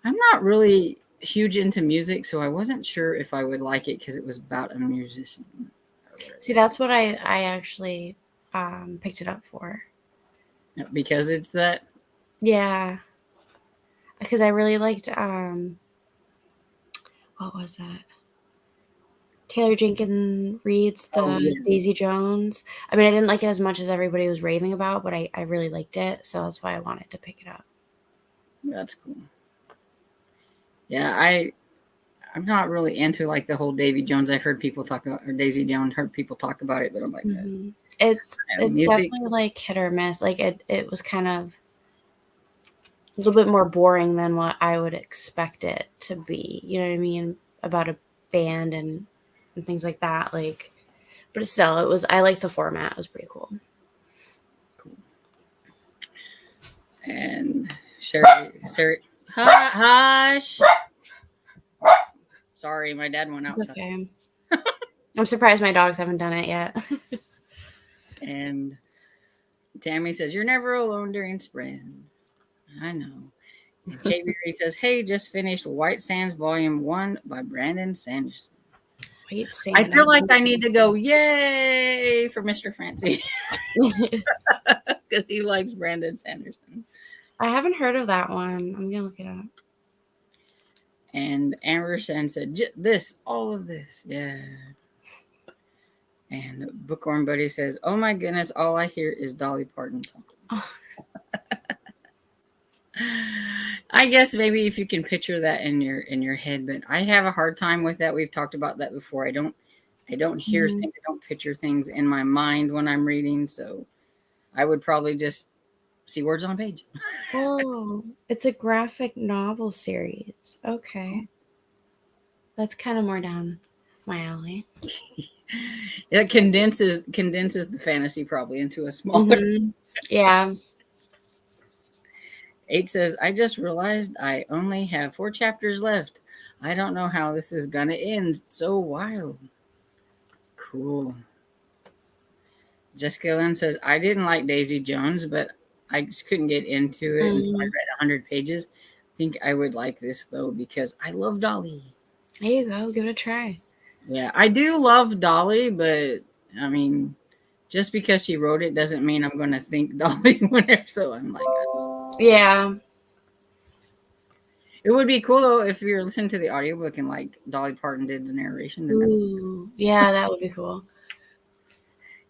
I'm not really huge into music, so I wasn't sure if I would like it because it was about a musician. See, that's what I actually picked it up for. Because it's that. Yeah. Because I really liked what was that? Taylor Jenkins Reid's The Daisy Jones. I mean, I didn't like it as much as everybody was raving about, but I really liked it, so that's why I wanted to pick it up. That's cool. Yeah, I'm not really into like the whole Davy Jones. I've heard people talk about, or Daisy Jones. Heard people talk about it, but I'm like, it's definitely like hit or miss. Like it was kind of a little bit more boring than what I would expect it to be. You know what I mean? About a band and things like that. Like, but still, it was. I liked the format. It was pretty cool. And Sherry, hush. Sorry, my dad went outside. Okay. I'm surprised my dogs haven't done it yet. And Tammy says, "You're never alone during sprints." I know. And KB Reed says, "Hey, just finished White Sands Volume 1 by Brandon Sanderson." I feel like I need to go, yay, for Mr. Fancy. Because he likes Brandon Sanderson. I haven't heard of that one. I'm going to look it up. And Anderson said, all of this. Yeah. And Bookworm Buddy says, "Oh my goodness, all I hear is Dolly Parton talking." Oh. I guess maybe if you can picture that in your head, but I have a hard time with that. We've talked about that before. I don't hear things, I don't picture things in my mind when I'm reading, so I would probably just see words on a page. Oh, it's a graphic novel series. Okay. That's kind of more down my alley. It condenses the fantasy probably into a smaller. Yeah. 8 says, "I just realized I only have 4 chapters left. I don't know how this is gonna end. It's so wild." Cool. Jessica Lynn says, "I didn't like Daisy Jones, but I just couldn't get into it until I read 100 pages. I think I would like this, though, because I love Dolly." There you go. Give it a try. Yeah, I do love Dolly, but, I mean, just because she wrote it doesn't mean I'm going to think Dolly whenever, so I'm like... Yeah. It would be cool, though, if you're listening to the audiobook and, like, Dolly Parton did the narration. Ooh, yeah, that would be cool.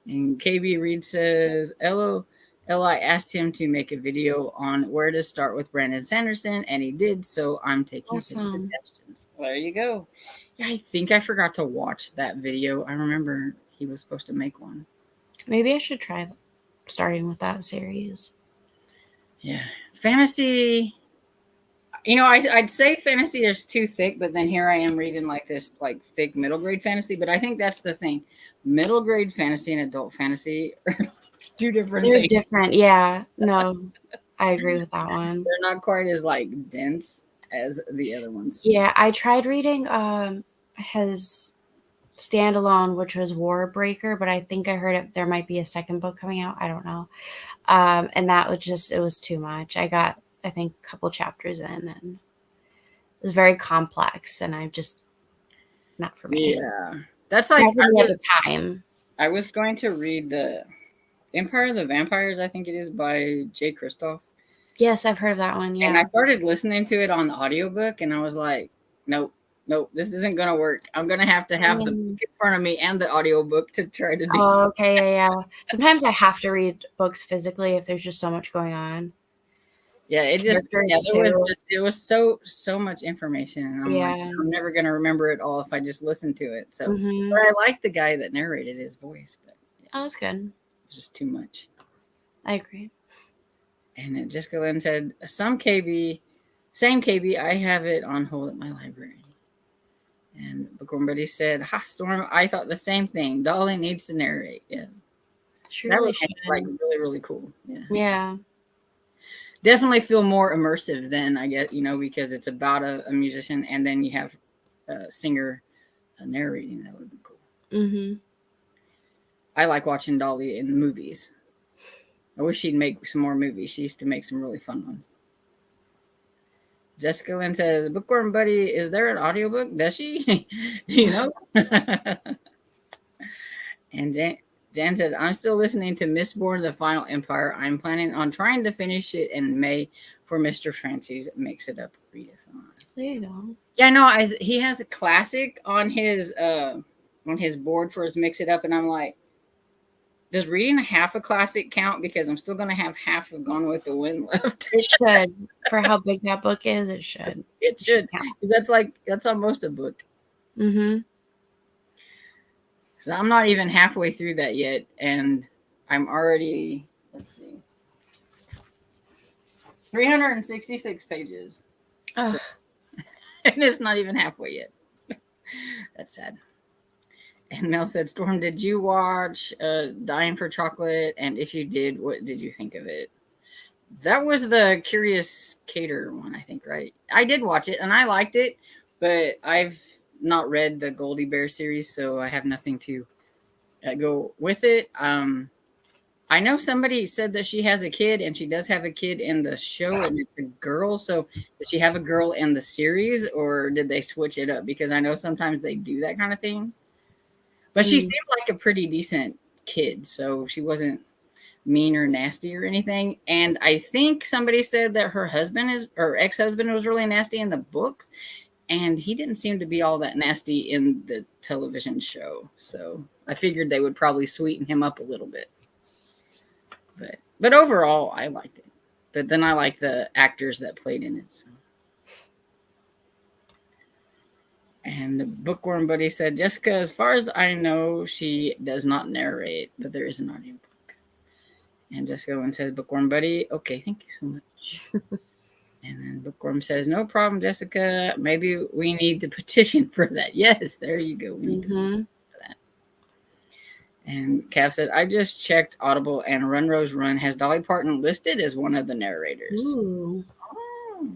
And KB Reed says, Eli asked him to make a video on where to start with Brandon Sanderson, and he did, so I'm taking his suggestions. Well, there you go. Yeah, I think I forgot to watch that video. I remember he was supposed to make one. Maybe I should try starting with that series. Yeah. Fantasy... You know, I'd say fantasy is too thick, but then here I am reading like this, like thick middle grade fantasy. But I think that's the thing. Middle grade fantasy and adult fantasy are two different things. They're different. Yeah. No, I agree with that one. They're not quite as like dense as the other ones. Yeah. I tried reading his standalone, which was Warbreaker, but I think I heard there might be a second book coming out. I don't know. And that was just, it was too much. I got, I think, a couple chapters in, and it was very complex, and I'm just not for me. Yeah, that's like at the time. I was going to read the Empire of the Vampires, I think it is, by Jay Kristoff. Yes, I've heard of that one. Yeah, and I started listening to it on the audiobook, and I was like, nope, this isn't gonna work. I'm gonna have the book in front of me and the audiobook to try to do. Oh, okay, yeah. Sometimes I have to read books physically if there's just so much going on. Yeah, it was so much information, and I'm like, I'm never gonna remember it all if I just listen to it. So, but I like the guy that narrated his voice, but that's good. It's just too much. I agree. And Jessica Lynn said, same KB, I have it on hold at my library. And Bookworm Buddy said, "Ha, Storm, I thought the same thing. Dolly needs to narrate." Yeah, that would be like really, really cool. Yeah. Yeah. Definitely feel more immersive than, I guess, because it's about a musician, and then you have a singer narrating. That would be cool. Mm-hmm. I like watching Dolly in movies. I wish she'd make some more movies. She used to make some really fun ones. Jessica Lynn says, "Bookworm Buddy, is there an audiobook? Does she?" Do you know? And Jan said, I'm still listening to Mistborn, The Final Empire. I'm planning on trying to finish it in May for Mr. Francis Makes It Up readathon. There you go. Yeah, no, he has a classic on his board for his Mix It Up, and I'm like, does reading half a classic count? Because I'm still going to have half of Gone with the Wind left. It should. For how big that book is, it should. It should. Because that's almost a book. Mm-hmm. So I'm not even halfway through that yet. And I'm already, let's see, 366 pages. Oh. And it's not even halfway yet. That's sad. And Mel said, Storm, did you watch Dying for Chocolate? And if you did, what did you think of it? That was the Curious Cater one, I think, right? I did watch it, and I liked it, but I've not read the Goldie Bear series, so I have nothing to go with it. I know somebody said that she has a kid, and she does have a kid in the show, and it's a girl. So does she have a girl in the series, or did they switch it up? Because I know sometimes they do that kind of thing. But she seemed like a pretty decent kid, so she wasn't mean or nasty or anything. And I think somebody said that her ex-husband was really nasty in the books, and he didn't seem to be all that nasty in the television show. So I figured they would probably sweeten him up a little bit. But overall, I liked it. But then I like the actors that played in it. So. And the Bookworm Buddy said, Jessica, as far as I know, she does not narrate, but there is an audiobook. And Jessica Owen said, Bookworm Buddy, okay, thank you so much. And then Bookworm says, no problem, Jessica. Maybe we need to petition for that. Yes, there you go. We need to petition for that. And Cav said, I just checked Audible, and Run Rose Run has Dolly Parton listed as one of the narrators. Ooh. Oh.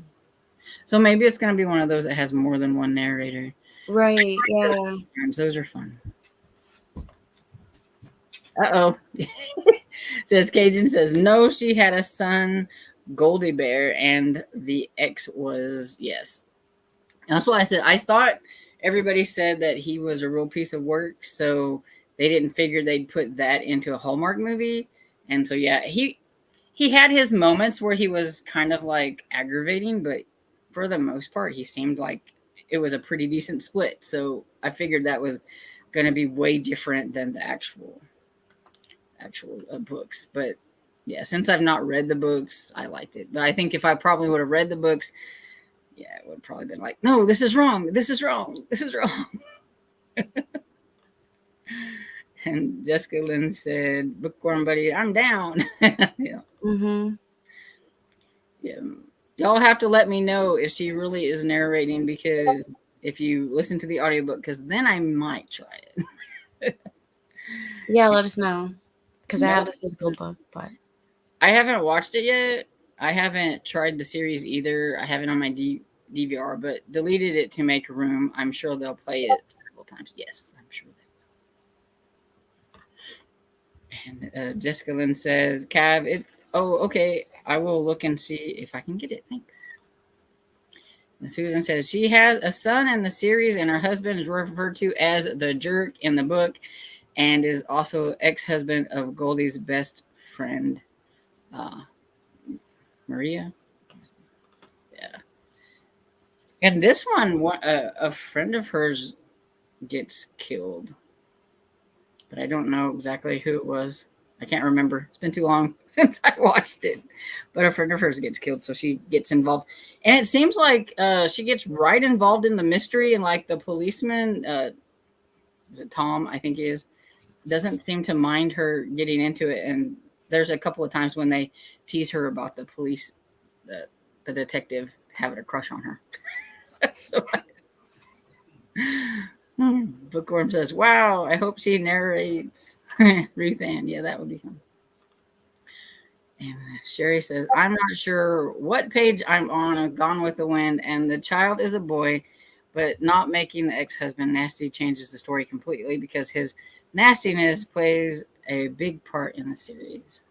So maybe it's going to be one of those that has more than one narrator. Right, yeah. Those are fun. Uh-oh. Says Cajun says, no, she had a son, Goldie Bear, and the ex was, yes. That's why I said, I thought everybody said that he was a real piece of work, so they didn't figure they'd put that into a Hallmark movie. And so, yeah, he had his moments where he was kind of like aggravating, but for the most part, he seemed like it was a pretty decent split. So I figured that was going to be way different than the actual books. But yeah, since I've not read the books, I liked it. But I think if I probably would have read the books, yeah, it would have probably been like, no, this is wrong. This is wrong. This is wrong. And Jessica Lynn said, Bookworm Buddy, I'm down. Yeah. Mm-hmm. Yeah. Y'all have to let me know if she really is narrating, because if you listen to the audiobook, because then I might try it. Yeah, let us know. Because I have the physical book, but I haven't watched it yet. I haven't tried the series either. I have it on my DVR, but deleted it to make room. I'm sure they'll play it several times. Yes, I'm sure they will. And Jessica Lynn says, Cav, okay. I will look and see if I can get it. Thanks. And Susan says she has a son in the series, and her husband is referred to as the jerk in the book, and is also ex-husband of Goldie's best friend, Maria. Yeah. And this one, a friend of hers gets killed, but I don't know exactly who it was. I can't remember. It's been too long since I watched it. But a friend of hers gets killed, so she gets involved. And it seems like she gets right involved in the mystery, and like the policeman, is it Tom? I think he is. Doesn't seem to mind her getting into it. And there's a couple of times when they tease her about the police, the detective having a crush on her. So Bookworm says, wow, I hope she narrates Ruth Ann. Yeah, that would be fun. And Sherry says, I'm not sure what page I'm on Gone with the Wind, and the child is a boy, but not making the ex-husband nasty changes the story completely, because his nastiness plays a big part in the series.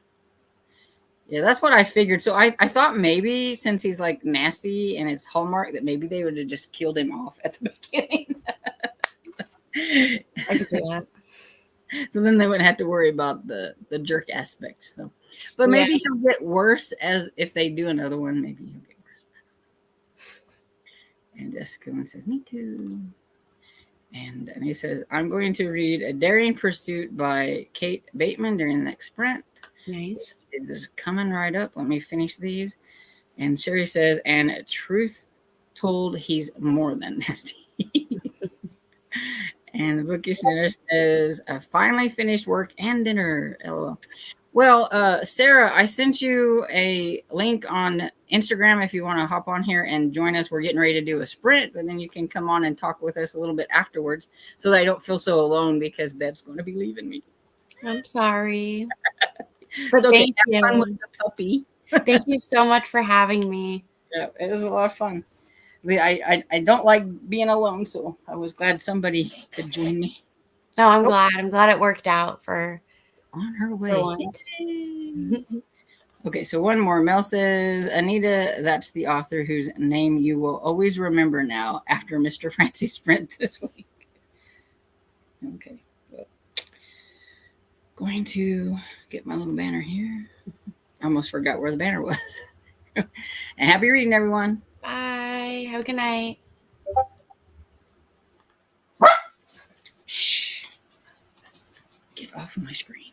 Yeah, that's what I figured. So I thought maybe since he's like nasty and it's Hallmark, that maybe they would have just killed him off at the beginning. I can see that. So then they wouldn't have to worry about the jerk aspect. So, but Yeah. maybe he'll get worse as if they do another one. Maybe he'll get worse. And Jessica says, "Me too." And he says, "I'm going to read A Daring Pursuit by Kate Bateman during the next sprint." Nice. It is coming right up. Let me finish these. And Sherry says, "And truth told, he's more than nasty." And the bookish dinner says, "I finally finished work and dinner. LOL." Well, Sarah, I sent you a link on Instagram if you want to hop on here and join us. We're getting ready to do a sprint, but then you can come on and talk with us a little bit afterwards so that I don't feel so alone because Bev's going to be leaving me. I'm sorry. It's But okay. thank Have fun with you. the puppy. Thank you so much for having me. Yeah, it was a lot of fun. I don't like being alone, so I was glad somebody could join me. No, I'm Oh, glad. I'm glad it worked out for on her way. once. Yay. Okay, so one more. Mel says, "Anita, that's the author whose name you will always remember now after Mr. Francis Sprint this week." Okay, well, going to get my little banner here. I almost forgot where the banner was. And happy reading, everyone. Bye. Have a good night. Shh. Get off of my screen.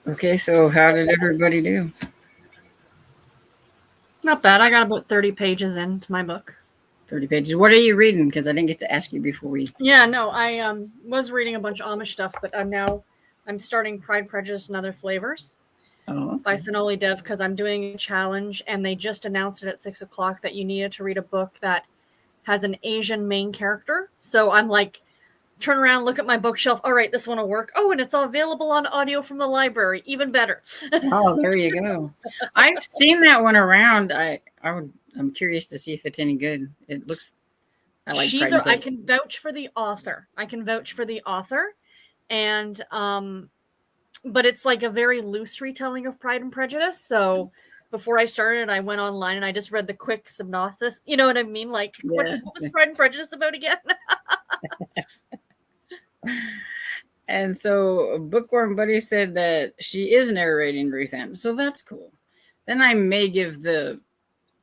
Okay, so how did everybody do? Not bad. I got about 30 pages into my book. 30 pages. What are you reading? Because I didn't get to ask you before we. Yeah, no, I was reading a bunch of Amish stuff, but I'm starting Pride, Prejudice, and Other Flavors by Sonali Dev because I'm doing a challenge, and they just announced it at 6:00 that you needed to read a book that has an Asian main character. So I'm like, turn around, look at my bookshelf. All right, this one will work. Oh, and it's all available on audio from the library. Even better. Oh, there you go. I've seen that one around. I'm curious to see if it's any good. It looks. I like. I can vouch for the author. And but it's like a very loose retelling of Pride and Prejudice. So before I started, I went online and I just read the quick synopsis. You know what I mean? Like, what was Pride and Prejudice about again? And so Bookworm Buddy said that she is narrating Ruth Ann. So that's cool. Then I may give the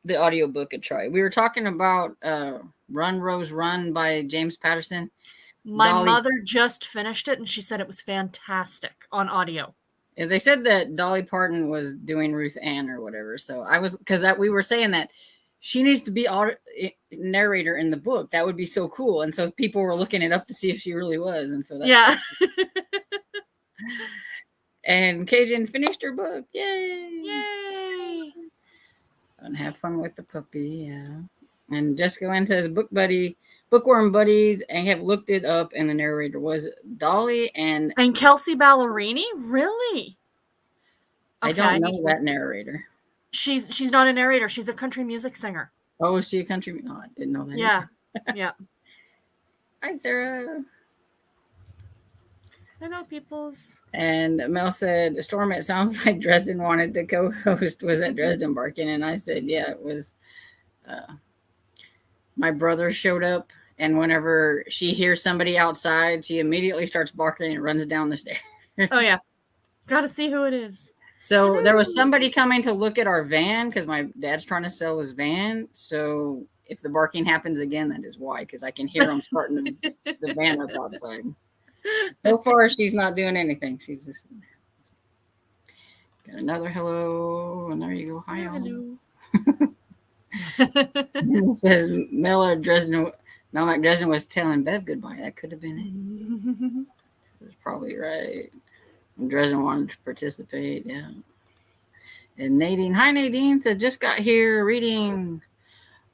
audiobook a try. We were talking about Run Rose Run by James Patterson. My mother just finished it and she said it was fantastic on audio. Yeah, they said that Dolly Parton was doing Ruth Ann or whatever. So I was, because we were saying that she needs to be narrator in the book. That would be so cool. And so people were looking it up to see if she really was. And so that's And Cajun finished her book. Yay! And have fun with the puppy, yeah. And Jessica Lynn says, Bookworm Buddies, and have looked it up, and the narrator was Dolly and Kelsey Ballerini. Really? I don't know that narrator. She's not a narrator. She's a country music singer. Oh, is she a country? Oh, I didn't know that. Yeah, yeah. Hi, Sarah. I know people's. And Mel said, Storm, it sounds like Dresden wanted to co-host. Was at Dresden barking? And I said, yeah, it was. My brother showed up, and whenever she hears somebody outside, she immediately starts barking and runs down the stairs. Oh, yeah. Got to see who it is. So there was somebody coming to look at our van because my dad's trying to sell his van. So if the barking happens again, that is why, because I can hear them starting the van up outside. So far, she's not doing anything. She's just got another hello, and there you go. Hi, hello. It says Mel McDresden was telling Bev goodbye. That could have been it. That's probably right. And Dresden wanted to participate. Yeah. And Nadine, hi Nadine, said just got here reading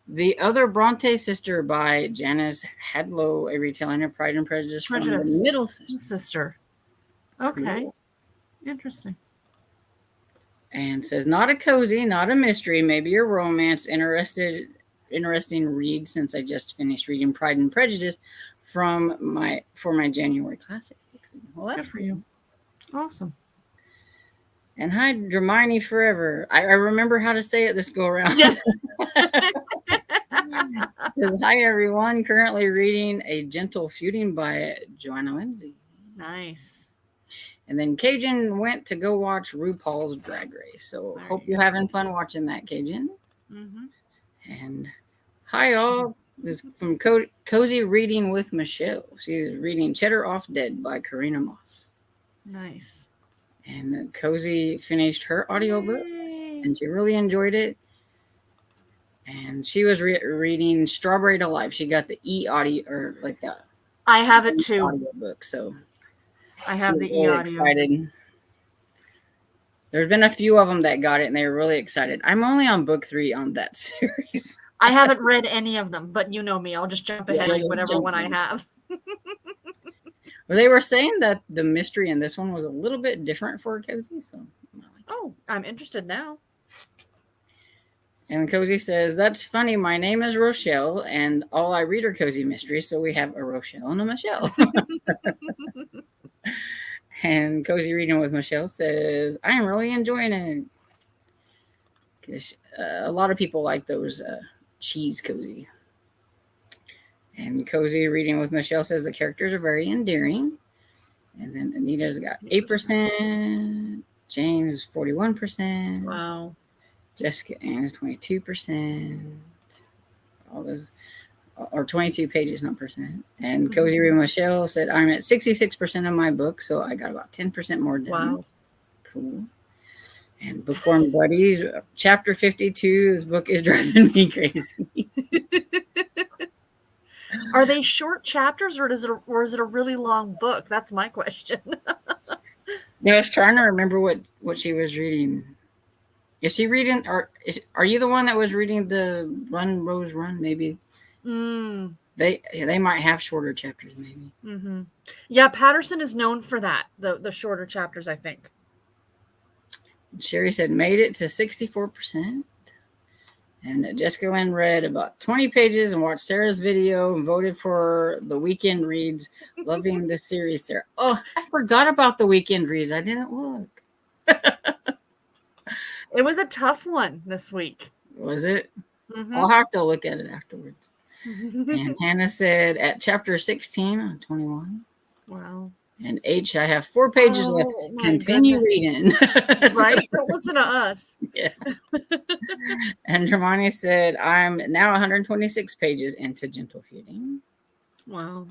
The Other Bronte Sister by Janice Hadlow, a retelling of Pride and Prejudice from the middle sister. Okay. Cool. Interesting. And says, not a cozy, not a mystery, maybe a romance. Interesting read since I just finished reading Pride and Prejudice for my January classic. Well, that's for you. Awesome. And hi, Dramini Forever. I remember how to say it this go around. Yes. Says, hi, everyone. Currently reading A Gentle Feuding by Joanna Lindsay. Nice. And then Cajun went to go watch RuPaul's Drag Race. So hope you're having fun watching that, Cajun. Mm-hmm. And hi, all. This is from Cozy Reading with Michelle. She's reading Cheddar Off Dead by Karina Moss. Nice. And Cozy finished her audiobook, and she really enjoyed it. And she was reading Strawberry to Life. She got the e-audio, or like the I have it too. Audiobook, so I have the e-audio. Excited. There's been a few of them that got it, and they were really excited. I'm only on book 3 on that series. I haven't read any of them, but you know me. I'll just jump ahead to whatever one I have. Well, they were saying that the mystery in this one was a little bit different for Cozy, so I'm interested now. And Cozy says, that's funny. My name is Rochelle, and all I read are cozy mysteries, so we have a Rochelle and a Michelle. And Cozy Reading with Michelle says, I am really enjoying it. Because a lot of people like those cheese cozy. And Cozy Reading with Michelle says the characters are very endearing. And then Anita's got 8%. Jane is 41%. Wow. Jessica Ann is 22%. All those, or 22 pages, not percent. And Cozy Reading with Michelle said, I'm at 66% of my book, so I got about 10% more done. Wow. Cool. And Bookworm Buddies, chapter 52. This book is driving me crazy. Are they short chapters, or is it a really long book? That's my question. Yeah, I was trying to remember what she was reading. Is she reading, or are you the one that was reading the Run Rose Run? Maybe they might have shorter chapters. Maybe. Mm-hmm. Yeah, Patterson is known for that. The shorter chapters, I think. Sherry said made it to 64%. And Jessica Lynn read about 20 pages and watched Sarah's video and voted for the weekend reads. Loving this series, Sarah. Oh, I forgot about the weekend reads. I didn't look. It was a tough one this week. Was it? Mm-hmm. I'll have to look at it afterwards. And Hannah said at chapter 16 on 21. Wow. And H, I have 4 pages left. Continue reading. Right? Don't listen to us. Yeah. And Hermione said, I'm now 126 pages into Gentle Feeding. Wow.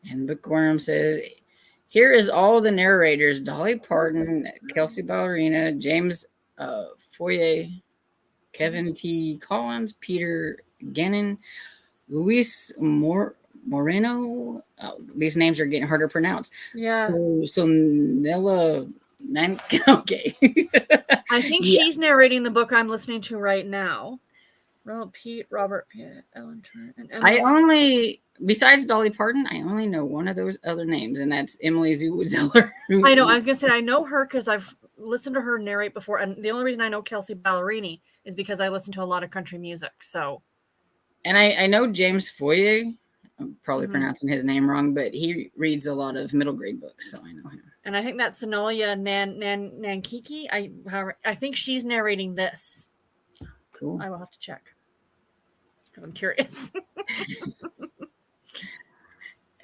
And Bookworm said, here is all the narrators: Dolly Parton, Kelsey Ballerina, James Foyer, Kevin T. Collins, Peter Gannon, Luis Moreno. These names are getting harder to pronounce. Yeah. So Nella. Okay. I think she's narrating the book I'm listening to right now. Pete, Robert, Pitt, Ellen Trent, and Emily. I only, besides Dolly Parton, I only know one of those other names, and that's Emily Zeller. I know. I was gonna say I know her because I've listened to her narrate before, and the only reason I know Kelsey Ballerini is because I listen to a lot of country music. So, and I know James Foyer. I'm probably pronouncing his name wrong, but he reads a lot of middle grade books, so I know him. And I think that's Sonolia Nankiki. I think she's narrating this. Cool. I will have to check. I'm curious.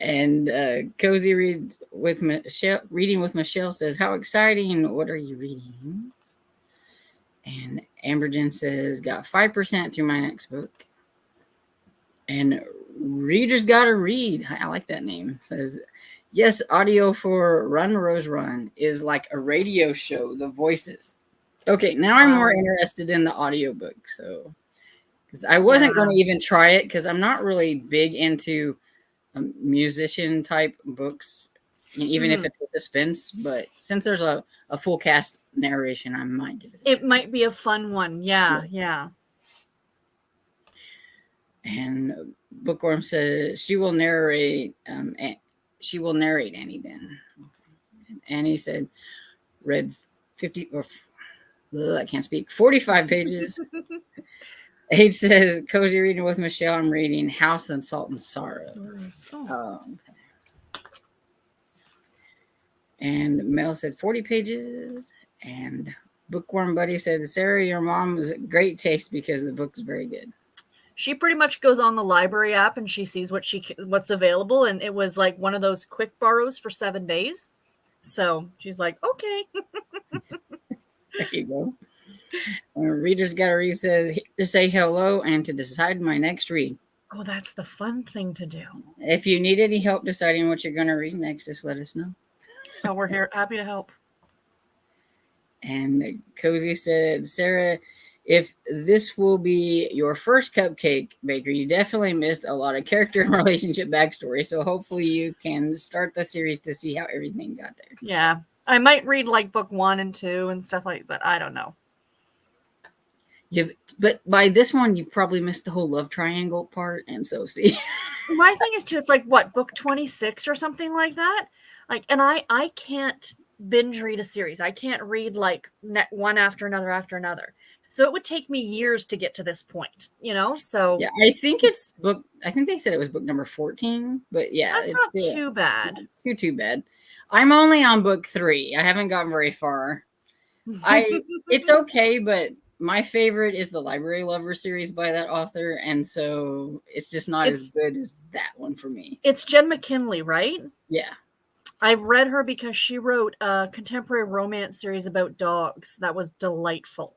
And Cozy reading with Michelle says, how exciting. What are you reading? And Ambergen says, got 5% through my next book. And Reader's Gotta Read, I like that name, says, yes, audio for Run Rose Run is like a radio show, the voices. Okay, now I'm more interested in the audiobook. So, because I wasn't going to even try it because I'm not really big into musician type books, even if it's a suspense. But since there's a full cast narration, I might give it. It might be a fun one. Yeah. And Bookworm says she will narrate. She will narrate Annie then. And Annie said, read 50 or I can't speak. 45 pages. H says, cozy reading with Michelle. I'm reading House and Salt and Sorrow. Okay. And Mel said 40 pages. And Bookworm Buddy said, Sarah, your mom was great taste because the book is very good. She pretty much goes on the library app and she sees what's available. And it was like one of those quick borrows for 7 days. So she's like, okay. There you go. Reader's Gotta Read says to say hello and to decide my next read. Oh, that's the fun thing to do. If you need any help deciding what you're going to read next, just let us know. Oh, we're here. Happy to help. And Cozy said, Sarah, if this will be your first cupcake baker, you definitely missed a lot of character and relationship backstory. So hopefully you can start the series to see how everything got there. Yeah. I might read like book 1 and 2 and stuff like that. I don't know. But by this one, you've probably missed the whole love triangle part. And so see. My thing is too, it's like what, book 26 or something like that? Like, and I can't binge read a series. I can't read like one after another. So it would take me years to get to this point, so. Yeah, I think they said it was book number 14, but yeah. That's not too bad. Too bad. I'm only on book 3. I haven't gotten very far. It's okay, but my favorite is the Library Lover series by that author. And so it's just not as good as that one for me. It's Jen McKinley, right? Yeah. I've read her because she wrote a contemporary romance series about dogs. That was delightful.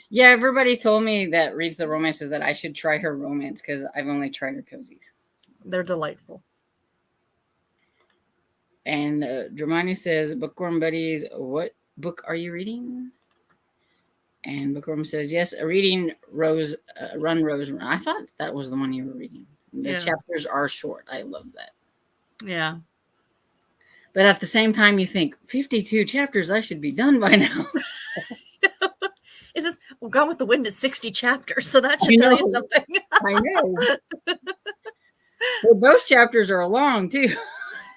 Yeah, everybody told me that reads the romances that I should try her romance because I've only tried her cozies. They're delightful. And Dramani says, Bookworm Buddies, what book are you reading? And Bookworm says, yes, reading Rose, Run, Rose, Run. I thought that was the one you were reading. The chapters are short. I love that. Yeah. But at the same time, you think, 52 chapters, I should be done by now. Is this, well, Gone with the Wind is 60 chapters, so that should tell you something. I know. Well, those chapters are long, too.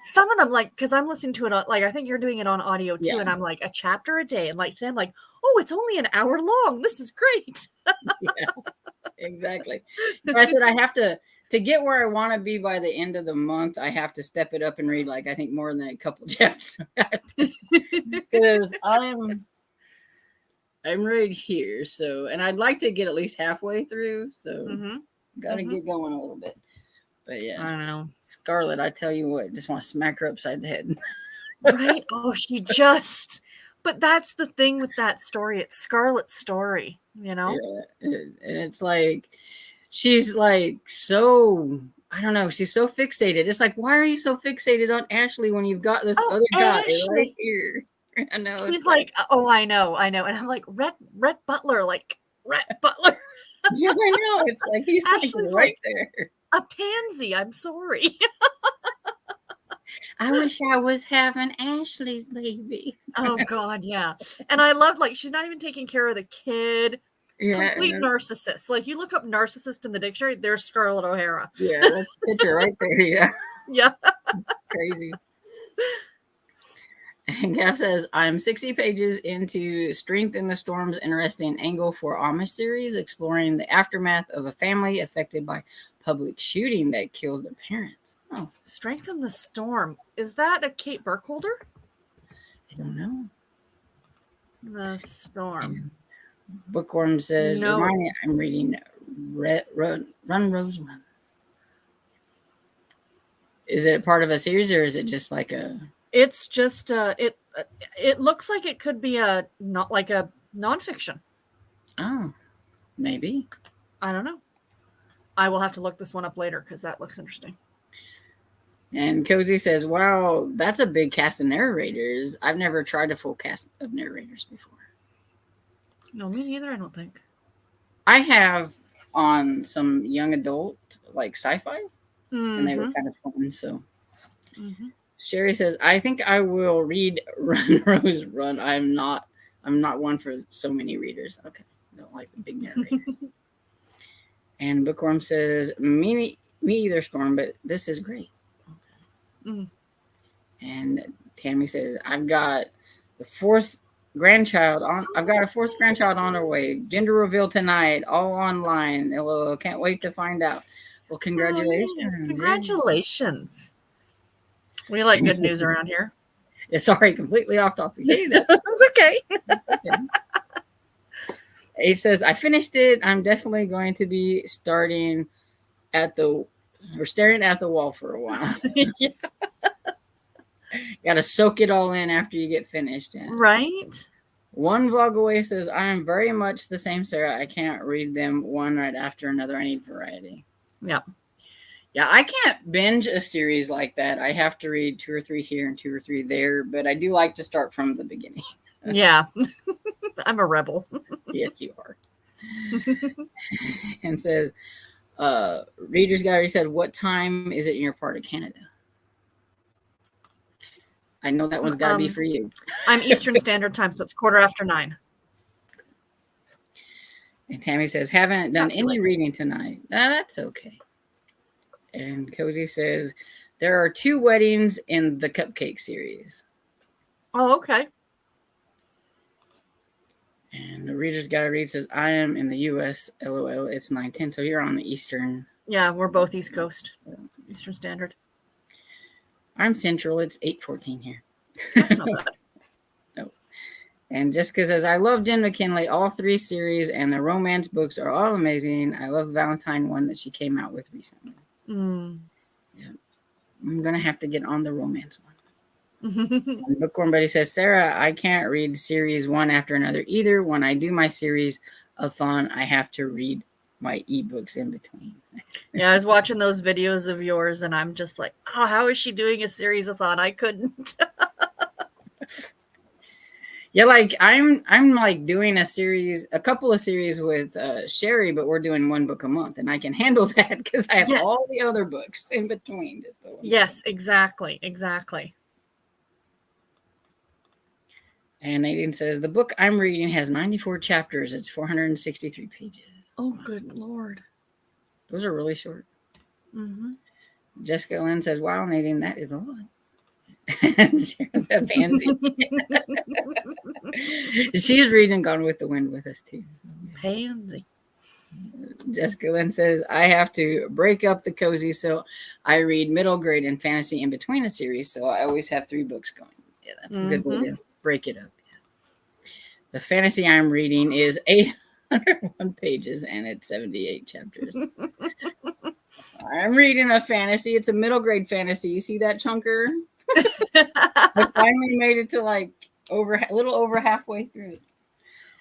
Some of them, like, because I'm listening to it on, like, I think you're doing it on audio, too, and I'm like, a chapter a day. And, like, Sam, like, oh, it's only an hour long. This is great. Yeah, exactly. I said I have to get where I want to be by the end of the month. I have to step it up and read, like, I think more than a couple chapters. Because I'm right here. So, and I'd like to get at least halfway through. So, got to get going a little bit. But yeah, I don't know. Scarlett, I tell you what, just want to smack her upside the head. Right? Oh, she just. But that's the thing with that story. It's Scarlett's story, you know? Yeah. And it's like, she's like so, I don't know, she's so fixated. It's like, why are you so fixated on Ashley when you've got this other guy right here? I know. He's like, oh, I know. And I'm like, Rhett Butler, like, Rhett Butler. Yeah, I know. It's like, he's Ashley's right there. A pansy. I'm sorry. I wish I was having Ashley's baby. Oh, God, yeah. And I love, like, she's not even taking care of the kid. Yeah. Complete narcissist. Like, you look up narcissist in the dictionary, there's Scarlett O'Hara. Yeah, that's a picture right there. Yeah. Yeah. Crazy. And Gav says, I'm 60 pages into Strength in the Storm's interesting angle for Amish series, exploring the aftermath of a family affected by public shooting that kills their parents. Oh, Strength in the Storm. Is that a Kate Burkholder? I don't know. The Storm. And Bookworm says, no. I'm reading Run, Rose, Run. Is it part of a series or is it just like a... It's just it looks like it could be not like a nonfiction. Oh, maybe. I don't know. I will have to look this one up later because that looks interesting. And Cozy says, wow, that's a big cast of narrators. I've never tried a full cast of narrators before. No, me neither, I don't think. I have on some young adult, like sci-fi, and they were kind of fun. So Sherry says, I think I will read Run, Rose, Run. I'm not one for so many readers. Okay. I don't like the big narrators. And Bookworm says, me either, Storm, but this is great. Okay. And Tammy says, I've got a fourth grandchild on her way. Gender reveal tonight, all online. LOL, can't wait to find out. Well, congratulations. Oh, yeah. Congratulations. We like good news around here. Yeah, sorry, completely off topic. Hey, that's okay. H says, I finished it. I'm definitely going to be staring at the wall for a while. Yeah. Got to soak it all in after you get finished. Yeah. Right? One vlog away says, I am very much the same, Sarah. I can't read them one right after another. I need variety. Yeah. Yeah, I can't binge a series like that. I have to read 2 or 3 here and 2 or 3 there, but I do like to start from the beginning. Yeah. I'm a rebel. Yes, you are. And says, Reader's Gallery said, what time is it in your part of Canada? I know that one's got to be for you. I'm Eastern Standard Time, so it's 9:15. And Tammy says, haven't done any reading tonight. That's okay. And Cozy says, there are 2 weddings in the Cupcake series. Oh, okay. And the Reader's Gallery says, I am in the U.S. LOL. It's 9:10, so you're on the Eastern. Yeah, we're both East Coast. Eastern Standard. I'm Central. It's 8:14 here. That's not bad. No. And Jessica says, I love Jen McKinley, all 3 series, and the romance books are all amazing. I love the Valentine one that she came out with recently. Yeah. I'm going to have to get on the romance one. And Bookworm Buddy says, Sarah, I can't read series 1 after another either. When I do my series-a-thon, I have to read my ebooks in between. Yeah, I was watching those videos of yours, and I'm just like, oh, how is she doing a series-a-thon? I couldn't. Yeah, like I'm like doing a couple of series with Sherry, but we're doing one book a month, and I can handle that because I have all the other books in between. Yes, exactly. And Nadine says the book I'm reading has 94 chapters. It's 463 pages. Oh, good Lord. Those are really short. Mm-hmm. Jessica Lynn says, wow, Nadine, that is a lot. She's a pansy. She's reading Gone with the Wind with us too. So. Pansy. Jessica Lynn says, I have to break up the cozy, so I read middle grade and fantasy in between a series, so I always have 3 books going. Yeah, that's a good way to break it up. Yeah. The fantasy I'm reading is 801 pages, and it's 78 chapters. I'm reading a fantasy. It's a middle grade fantasy. You see that, Chunker? I finally made it to like a little over halfway through it.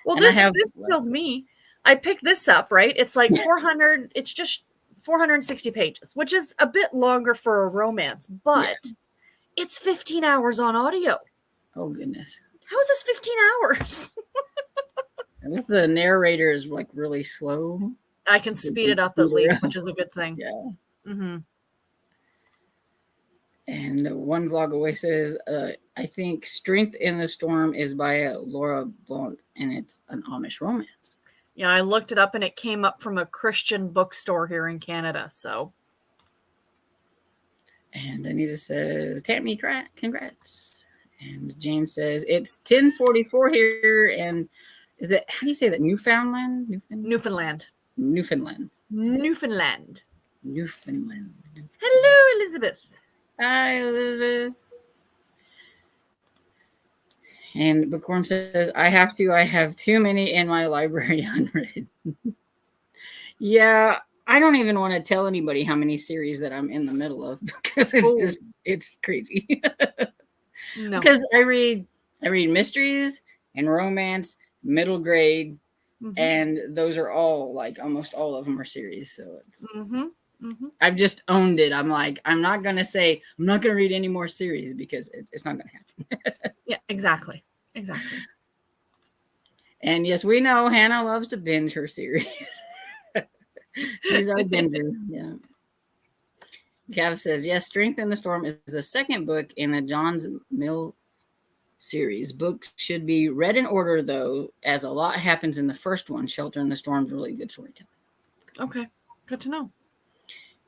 Well, this killed me. I picked this up, right? It's like 400. It's just 460 pages, which is a bit longer for a romance, but it's 15 hours on audio. Oh goodness! How is this 15 hours? This the narrator is like really slow. I can speed it up at least, which is a good thing. Yeah. Mm-hmm. And one vlog away says, I think Strength in the Storm is by Laura Blount, and it's an Amish romance. Yeah, I looked it up, and it came up from a Christian bookstore here in Canada, so. And Anita says, Tammy, congrats. And Jane says, it's 10:44 here, and is it, how do you say that, Newfoundland? Newfoundland. Hello, Elizabeth. Hi, Elizabeth. And Bookworm says, I have too many in my library unread. Yeah, I don't even want to tell anybody how many series that I'm in the middle of because it's crazy. No. Because I read mysteries and romance, middle grade, and those are all like almost all of them are series. So it's I've just owned it. I'm like, I'm not going to read any more series because it's not going to happen. Yeah, exactly. And yes, we know Hannah loves to binge her series. She's our binger. Yeah. Cav says, yes, Strength in the Storm is the second book in the John's Mill series. Books should be read in order, though, as a lot happens in the first one. Shelter in the Storm's really good storytelling. Okay, good to know.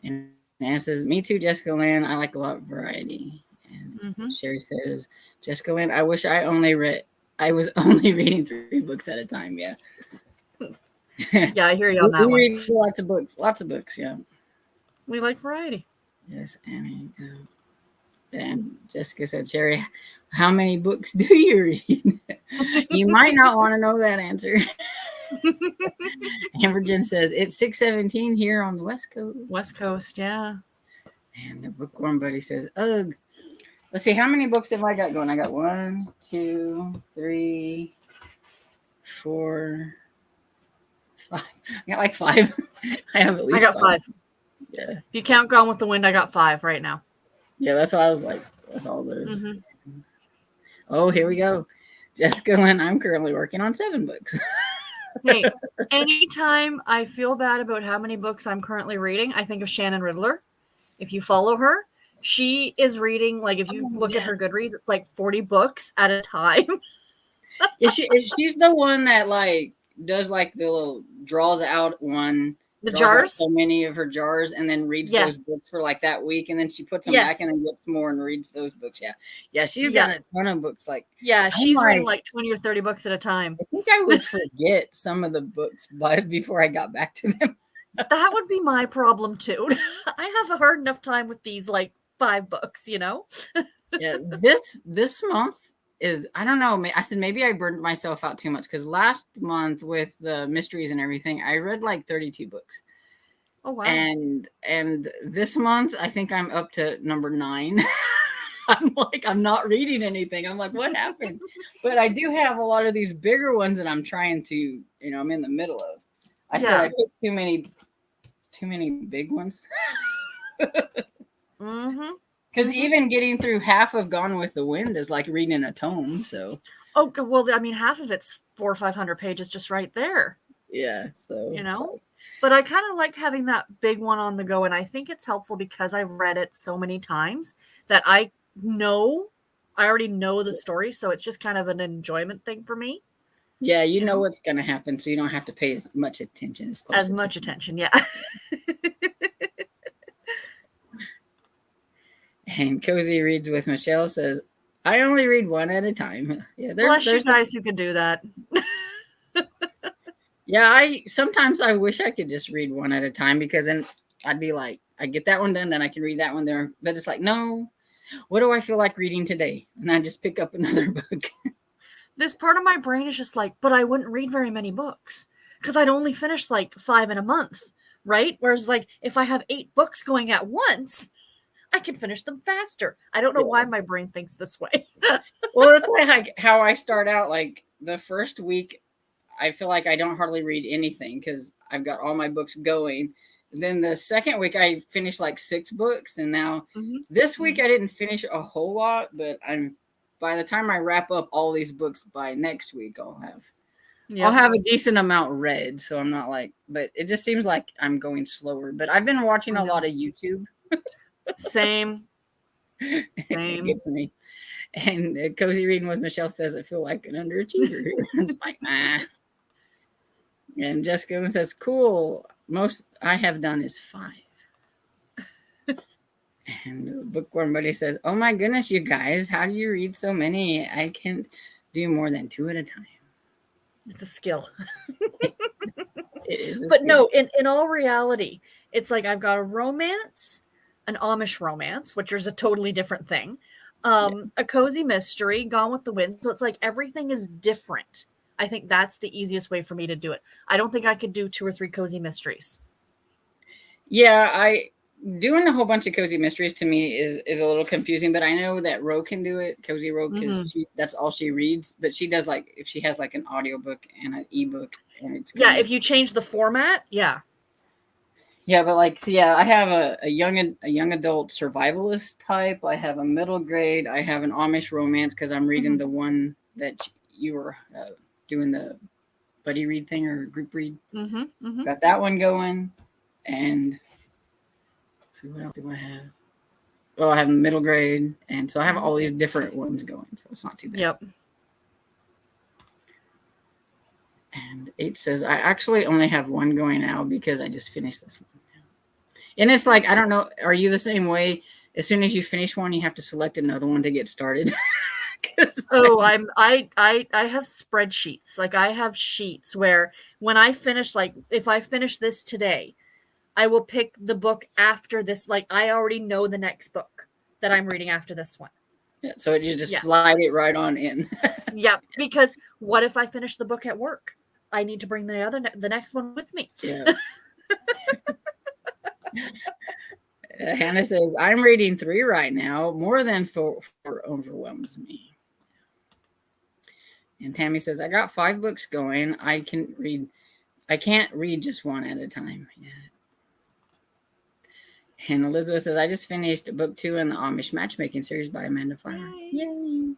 And Anna says, me too, Jessica Lynn. I like a lot of variety. And Sherry says, Jessica Lynn, I wish I was only reading 3 books at a time. Yeah. Yeah, I hear you on that one. We read lots of books. Yeah. We like variety. Yes, Annie. And Jessica said, Sherry, how many books do you read? You might not want to know that answer. Amber Jen says, it's 6:17 here on the West Coast. West Coast, yeah. And the Bookworm Buddy says, ugh. Let's see, how many books have I got going? I got 1, 2, 3, 4, 5. I got like 5. I have at least I got 5. Yeah. If you count Gone with the Wind, I got 5 right now. Yeah, that's what I was like. That's all those. Oh, here we go. Jessica Lynn, I'm currently working on 7 books. Hey, anytime I feel bad about how many books I'm currently reading, I think of Shannon Riddler. If you follow her, she is reading, like, if you look at her Goodreads, it's like 40 books at a time. Yeah, she's the one that, like, does, like, the little, draws out one. The jars? So many of her jars and then reads those books for, like, that week. And then she puts them back and then gets more and reads those books. Yeah. Yeah, she's got a ton of books. Like, yeah, she's reading, like, 20 or 30 books at a time. I think I would forget some of the books before I got back to them. That would be my problem, too. I have a hard enough time with these, like, 5 books, you know? Yeah, this month is, I don't know. I said maybe I burned myself out too much because last month with the mysteries and everything, I read like 32 books. Oh, wow. And this month, I think I'm up to number 9. I'm like, I'm not reading anything. I'm like, what happened? But I do have a lot of these bigger ones that I'm trying to, I'm in the middle of. I said I picked too many big ones. Because even getting through half of Gone with the Wind is like reading a tome. So, Oh, well, I mean, half of it's 400 or 500 pages just right there. Yeah. So, but I kind of like having that big one on the go. And I think it's helpful because I've read it so many times that I already know the story. So it's just kind of an enjoyment thing for me. Yeah. You know what's going to happen. So you don't have to pay as much attention. As much attention. Yeah. And Cozy Reads with Michelle says, I only read one at a time. Yeah, there's you guys who can do that. Yeah, sometimes I wish I could just read one at a time because then I'd be like, I get that one done, then I can read that one there. But it's like, no, what do I feel like reading today? And I just pick up another book. This part of my brain is just like, but I wouldn't read very many books because I'd only finish like 5 in a month, right? Whereas like if I have 8 books going at once, I can finish them faster. I don't know why my brain thinks this way. Well, it's like how I start out. Like the first week, I feel like I don't hardly read anything because I've got all my books going. Then the second week, I finished like 6 books. And now this week, I didn't finish a whole lot. But by the time I wrap up all these books by next week, I'll have a decent amount read. So I'm not like, but it just seems like I'm going slower. But I've been watching a lot of YouTube. Same. It gets me. And Cozy Reading with Michelle says, I feel like an underachiever. It's like, nah. And Jessica says, cool. Most I have done is 5. And Bookworm Buddy says, oh my goodness, you guys, how do you read so many? I can't do more than 2 at a time. It's a skill. It is a but skill. No, in all reality, it's like I've got a romance, an Amish romance, which is a totally different thing. A cozy mystery, Gone with the Wind. So it's like everything is different. I think that's the easiest way for me to do it. I don't think I could do 2 or 3 cozy mysteries. Yeah, doing a whole bunch of cozy mysteries to me is a little confusing, but I know that Ro can do it. Cozy Ro, because that's all she reads. But she does like if she has like an audiobook and an ebook, and it's if you change the format, yeah. Yeah, but like, so yeah, I have a young adult survivalist type. I have a middle grade. I have an Amish romance because I'm reading the one that you were doing the buddy read thing or group read. Got that one going, and see what else do I have? Well, I have middle grade, and so I have all these different ones going, so it's not too bad. Yep. And 8 says, I actually only have one going now because I just finished this one. And it's like, I don't know, are you the same way? As soon as you finish one, you have to select another one to get started. I have spreadsheets. Like I have sheets where when I finish, like if I finish this today, I will pick the book after this. Like I already know the next book that I'm reading after this one. Yeah, so you just slide it right on in. Yeah, because what if I finish the book at work? I need to bring the next one with me. Yeah. Hannah says, I'm reading 3 right now. More than 4 overwhelms me. And Tammy says, I got 5 books going. I can't read just one at a time yet. And Elizabeth says, I just finished book 2 in the Amish matchmaking series by Amanda Fire. Yay.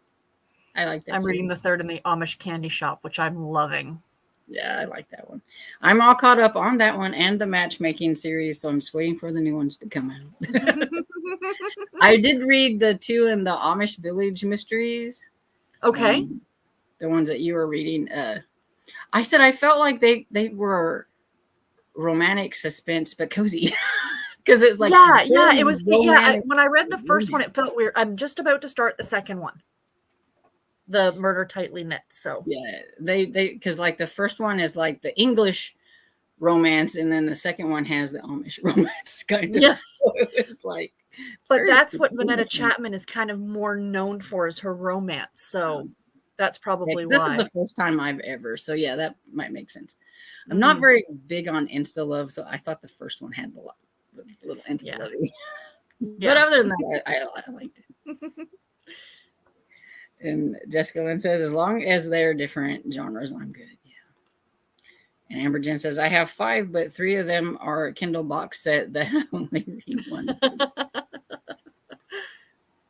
I like that. I'm reading the 3rd in the Amish candy shop, which I'm loving. Yeah, I like that one. I'm all caught up on that one and the matchmaking series, so I'm just waiting for the new ones to come out. I did read the 2 in the Amish Village mysteries. Okay. The ones that you were reading. I said I felt like they were romantic suspense, but cozy. Because it's like it was when I read the first one, it felt weird. I'm just about to start the second one. The Murder Tightly Knit. So yeah, they because like the first one is like the English romance, and then the second one has the Amish romance kind of. Yes, so it was like. But that's what Vanetta Chapman is kind of more known for, is her romance. So that's probably why. This is the first time I've ever. So yeah, that might make sense. I'm not very big on Insta love, so I thought the first one had a little Insta love. But other than that, I liked it. And Jessica Lynn says, as long as they're different genres, I'm good. Yeah. And Amber Jen says, I have 5, but 3 of them are a Kindle box set that I only read one.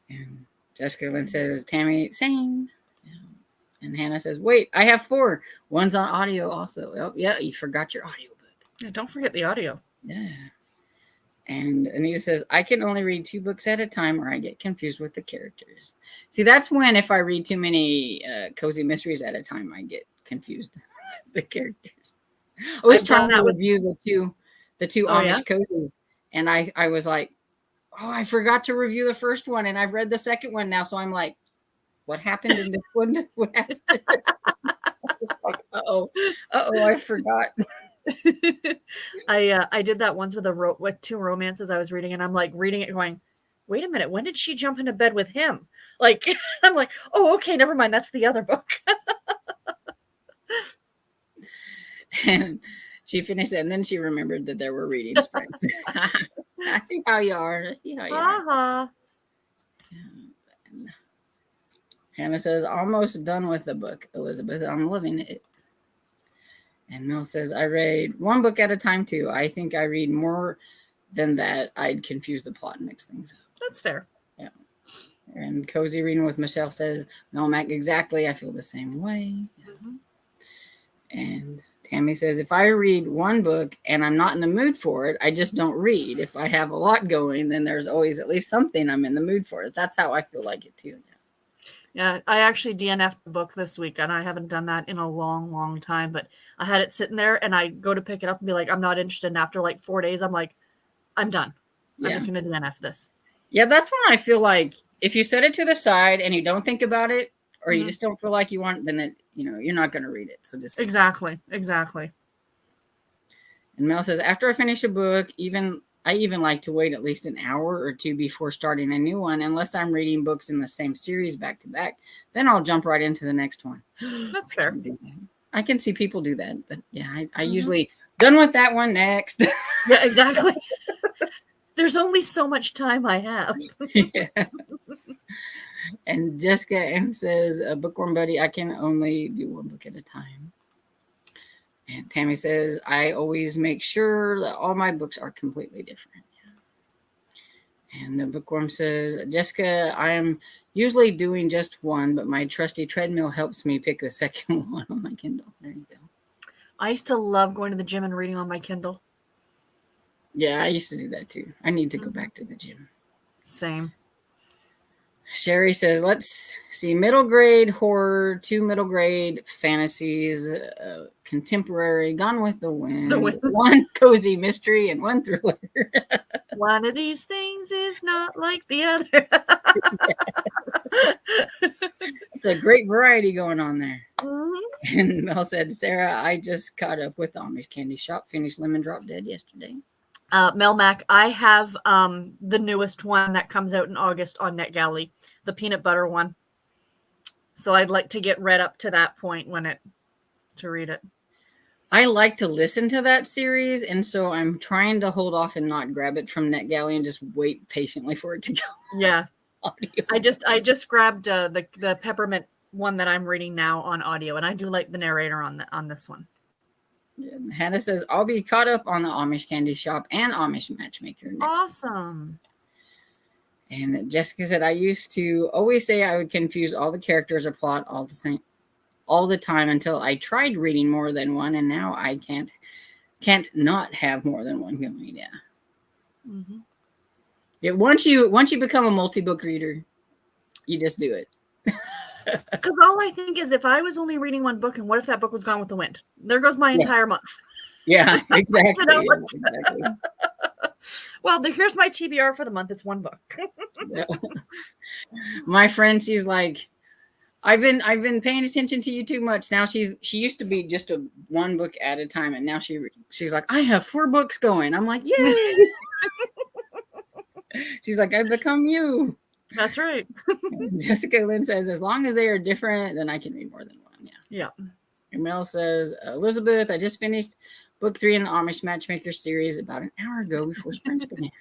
And Jessica Lynn says, Tammy, same. Yeah. And Hannah says, wait, I have 4. One's on audio also. Oh, yeah, you forgot your audiobook. Yeah, don't forget the audio. Yeah. And Anita says, I can only read 2 books at a time or I get confused with the characters. See, that's when if I read too many cozy mysteries at a time, I get confused with the characters. I was trying to review the two Amish cozies. And I was like, oh, I forgot to review the first one. And I've read the second one now. So I'm like, what happened in this one? What happened in this one? I was like, I forgot. I did that once with 2 romances I was reading, and I'm like reading it going, wait a minute, when did she jump into bed with him? Like, I'm like, oh, okay, never mind, that's the other book. And she finished it, and then she remembered that there were reading sprints. I see how you are. I see how you are. Hannah says, almost done with the book, Elizabeth. I'm loving it. And Mel says, I read 1 book at a time, too. I think I read more than that. I'd confuse the plot and mix things up. That's fair. Yeah. And Cozy Reading with Michelle says, Mel Mac, exactly. I feel the same way. Mm-hmm. And Tammy says, if I read 1 book and I'm not in the mood for it, I just don't read. If I have a lot going, then there's always at least something I'm in the mood for. That's how I feel like it, too. Yeah, I actually DNF'd the book this week, and I haven't done that in a long, long time. But I had it sitting there, and I go to pick it up and be like, I'm not interested. And after like 4 days, I'm like, I'm done. I'm just going to DNF this. Yeah, that's when I feel like if you set it to the side and you don't think about it, or you just don't feel like you want, then you're not going to read it. So just exactly. And Mel says, after I finish a book, I even like to wait at least an hour or 2 before starting a new one, unless I'm reading books in the same series back to back. Then I'll jump right into the next one. That's fair. I can see people do that, but yeah, I usually done with that one next. Yeah, exactly. There's only so much time I have. Yeah. And Jessica M says, Bookworm Buddy, I can only do 1 book at a time. And Tammy says, I always make sure that all my books are completely different. Yeah. And the Bookworm says, Jessica, I am usually doing just 1, but my trusty treadmill helps me pick the second one on my Kindle. There you go. I used to love going to the gym and reading on my Kindle. Yeah, I used to do that too. I need to go back to the gym. Same. Sherry says, let's see, middle grade horror, 2 middle grade fantasies, contemporary, Gone with the Wind, 1 cozy mystery, and 1 thriller. One of these things is not like the other. It's a great variety going on there. Mm-hmm. And Mel said, Sarah, I just caught up with the Amish Candy Shop, finished Lemon Drop Dead yesterday. Mel Mac, I have the newest one that comes out in August on NetGalley, the peanut butter one. So I'd like to get read up to that point to read it. I like to listen to that series, and so I'm trying to hold off and not grab it from NetGalley and just wait patiently for it to go. Yeah. Audio. I just grabbed the peppermint one that I'm reading now on audio, and I do like the narrator on this one. And Hannah says, I'll be caught up on the Amish Candy Shop and Amish Matchmaker next awesome week. And Jessica said, I used to always say I would confuse all the characters or plot all the time until I tried reading more than 1, and now I can't not have more than 1 going. Yeah. Mm-hmm. Yeah. Once you become a multi-book reader, you just do it. Because all I think is, if I was only reading 1 book, and what if that book was Gone with the Wind? There goes my entire month. Yeah, exactly. Exactly. Well, here's my TBR for the month. It's 1 book. Yeah. My friend, she's like, I've been paying attention to you too much. Now she used to be just 1 book at a time, and now she's like, I have 4 books going. I'm like, yay! She's like, I've become you. That's right. Jessica Lynn says, as long as they are different, then I can read more than 1. Yeah. And Mel says, Elizabeth, I just finished book 3 in the Amish Matchmaker series about an hour ago before spring began.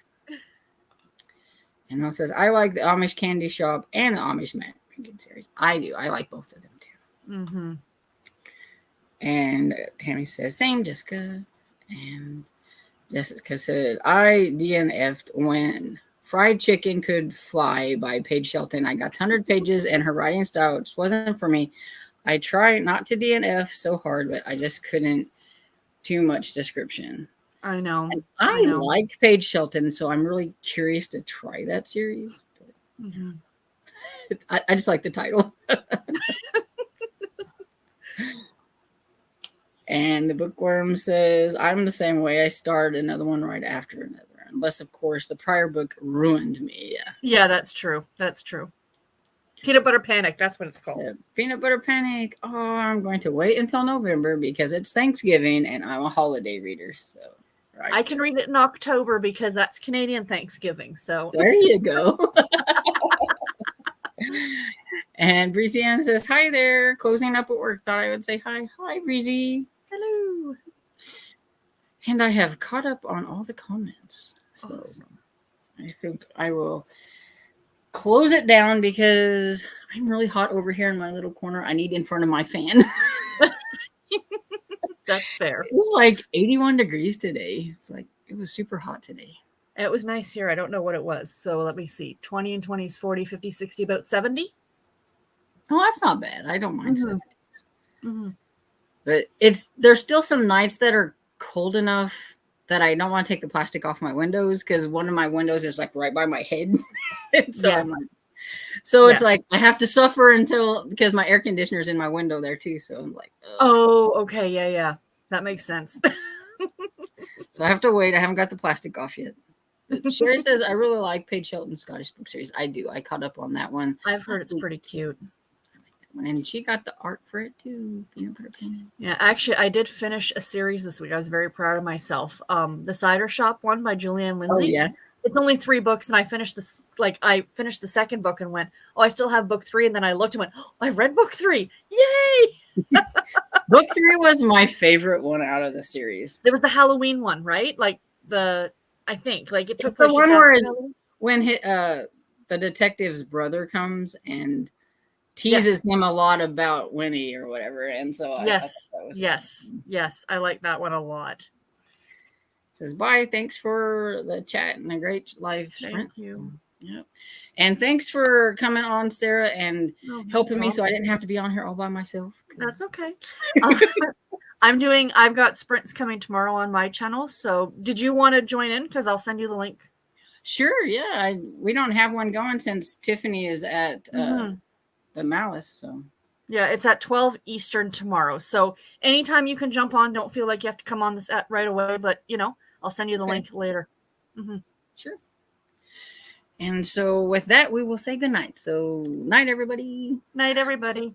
And Mel says, I like the Amish Candy Shop and the Amish Matchmaker series. I do. I like both of them too. Mm-hmm. And Tammy says, same, Jessica. And Jessica said, I DNF'd when Fried Chicken Could Fly by Paige Shelton. I got 100 pages and her writing style just wasn't for me. I try not to DNF so hard, but I just couldn't. Too much description. I know. And I like Paige Shelton, so I'm really curious to try that series. I just like the title. And the bookworm says, I'm the same way. I start another one right after another. Unless, of course, the prior book ruined me. Yeah, that's true. That's true. Peanut Butter Panic. That's what it's called. Peanut Butter Panic. Oh, I'm going to wait until November because it's Thanksgiving and I'm a holiday reader. So I can read it in October because that's Canadian Thanksgiving. So there you go. And Breezy Ann says, hi there. Closing up at work. Thought I would say hi. Hi, Breezy. Hello. And I have caught up on all the comments. So awesome. I think I will close it down because I'm really hot over here in my little corner. I need in front of my fan. That's fair. It was like 81 degrees today. It's like, it was super hot today. It was nice here. I don't know what it was. So let me see. 20 and 20s, 40, 50, 60, about 70. Oh, that's not bad. I don't mind 70s. But there's still some nights that are cold enough that I don't want to take the plastic off my windows because one of my windows is like right by my head. So I'm like, it's like I have to suffer because my air conditioner is in my window there too. So I'm like, ugh. Oh, okay. Yeah. That makes sense. So I have to wait. I haven't got the plastic off yet. But Sherry says, I really like Paige Shelton's Scottish book series. I do. I caught up on that one. I've heard it's pretty cute. And she got the art for it too. Yeah, actually, I did finish a series this week. I was very proud of myself. The Cider Shop one by Julianne Lindsay. Oh, yeah. It's only 3 books, and I finished this. Like, I finished the second book and went, oh, I still have book 3. And then I looked and went, oh, I've read book 3. Yay! Book 3 was my favorite one out of the series. There was the Halloween one, right? Like I think like it took the one where when the detective's brother comes and teases him a lot about Winnie or whatever, and so yes, I like that one a lot. Says bye. Thanks for the chat and a great live sprint. Thank you. Yep. And thanks for coming on, Sarah, and helping me so I didn't have to be on here all by myself. That's okay. I've got sprints coming tomorrow on my channel. So did you want to join in? Because I'll send you the link. Sure. Yeah. We don't have one going since Tiffany is at the Malice. So yeah, it's at 12 Eastern tomorrow. So anytime you can jump on, don't feel like you have to come on this right away, but I'll send you the link later. Sure. And so with that, we will say goodnight. So night, everybody. Night, everybody.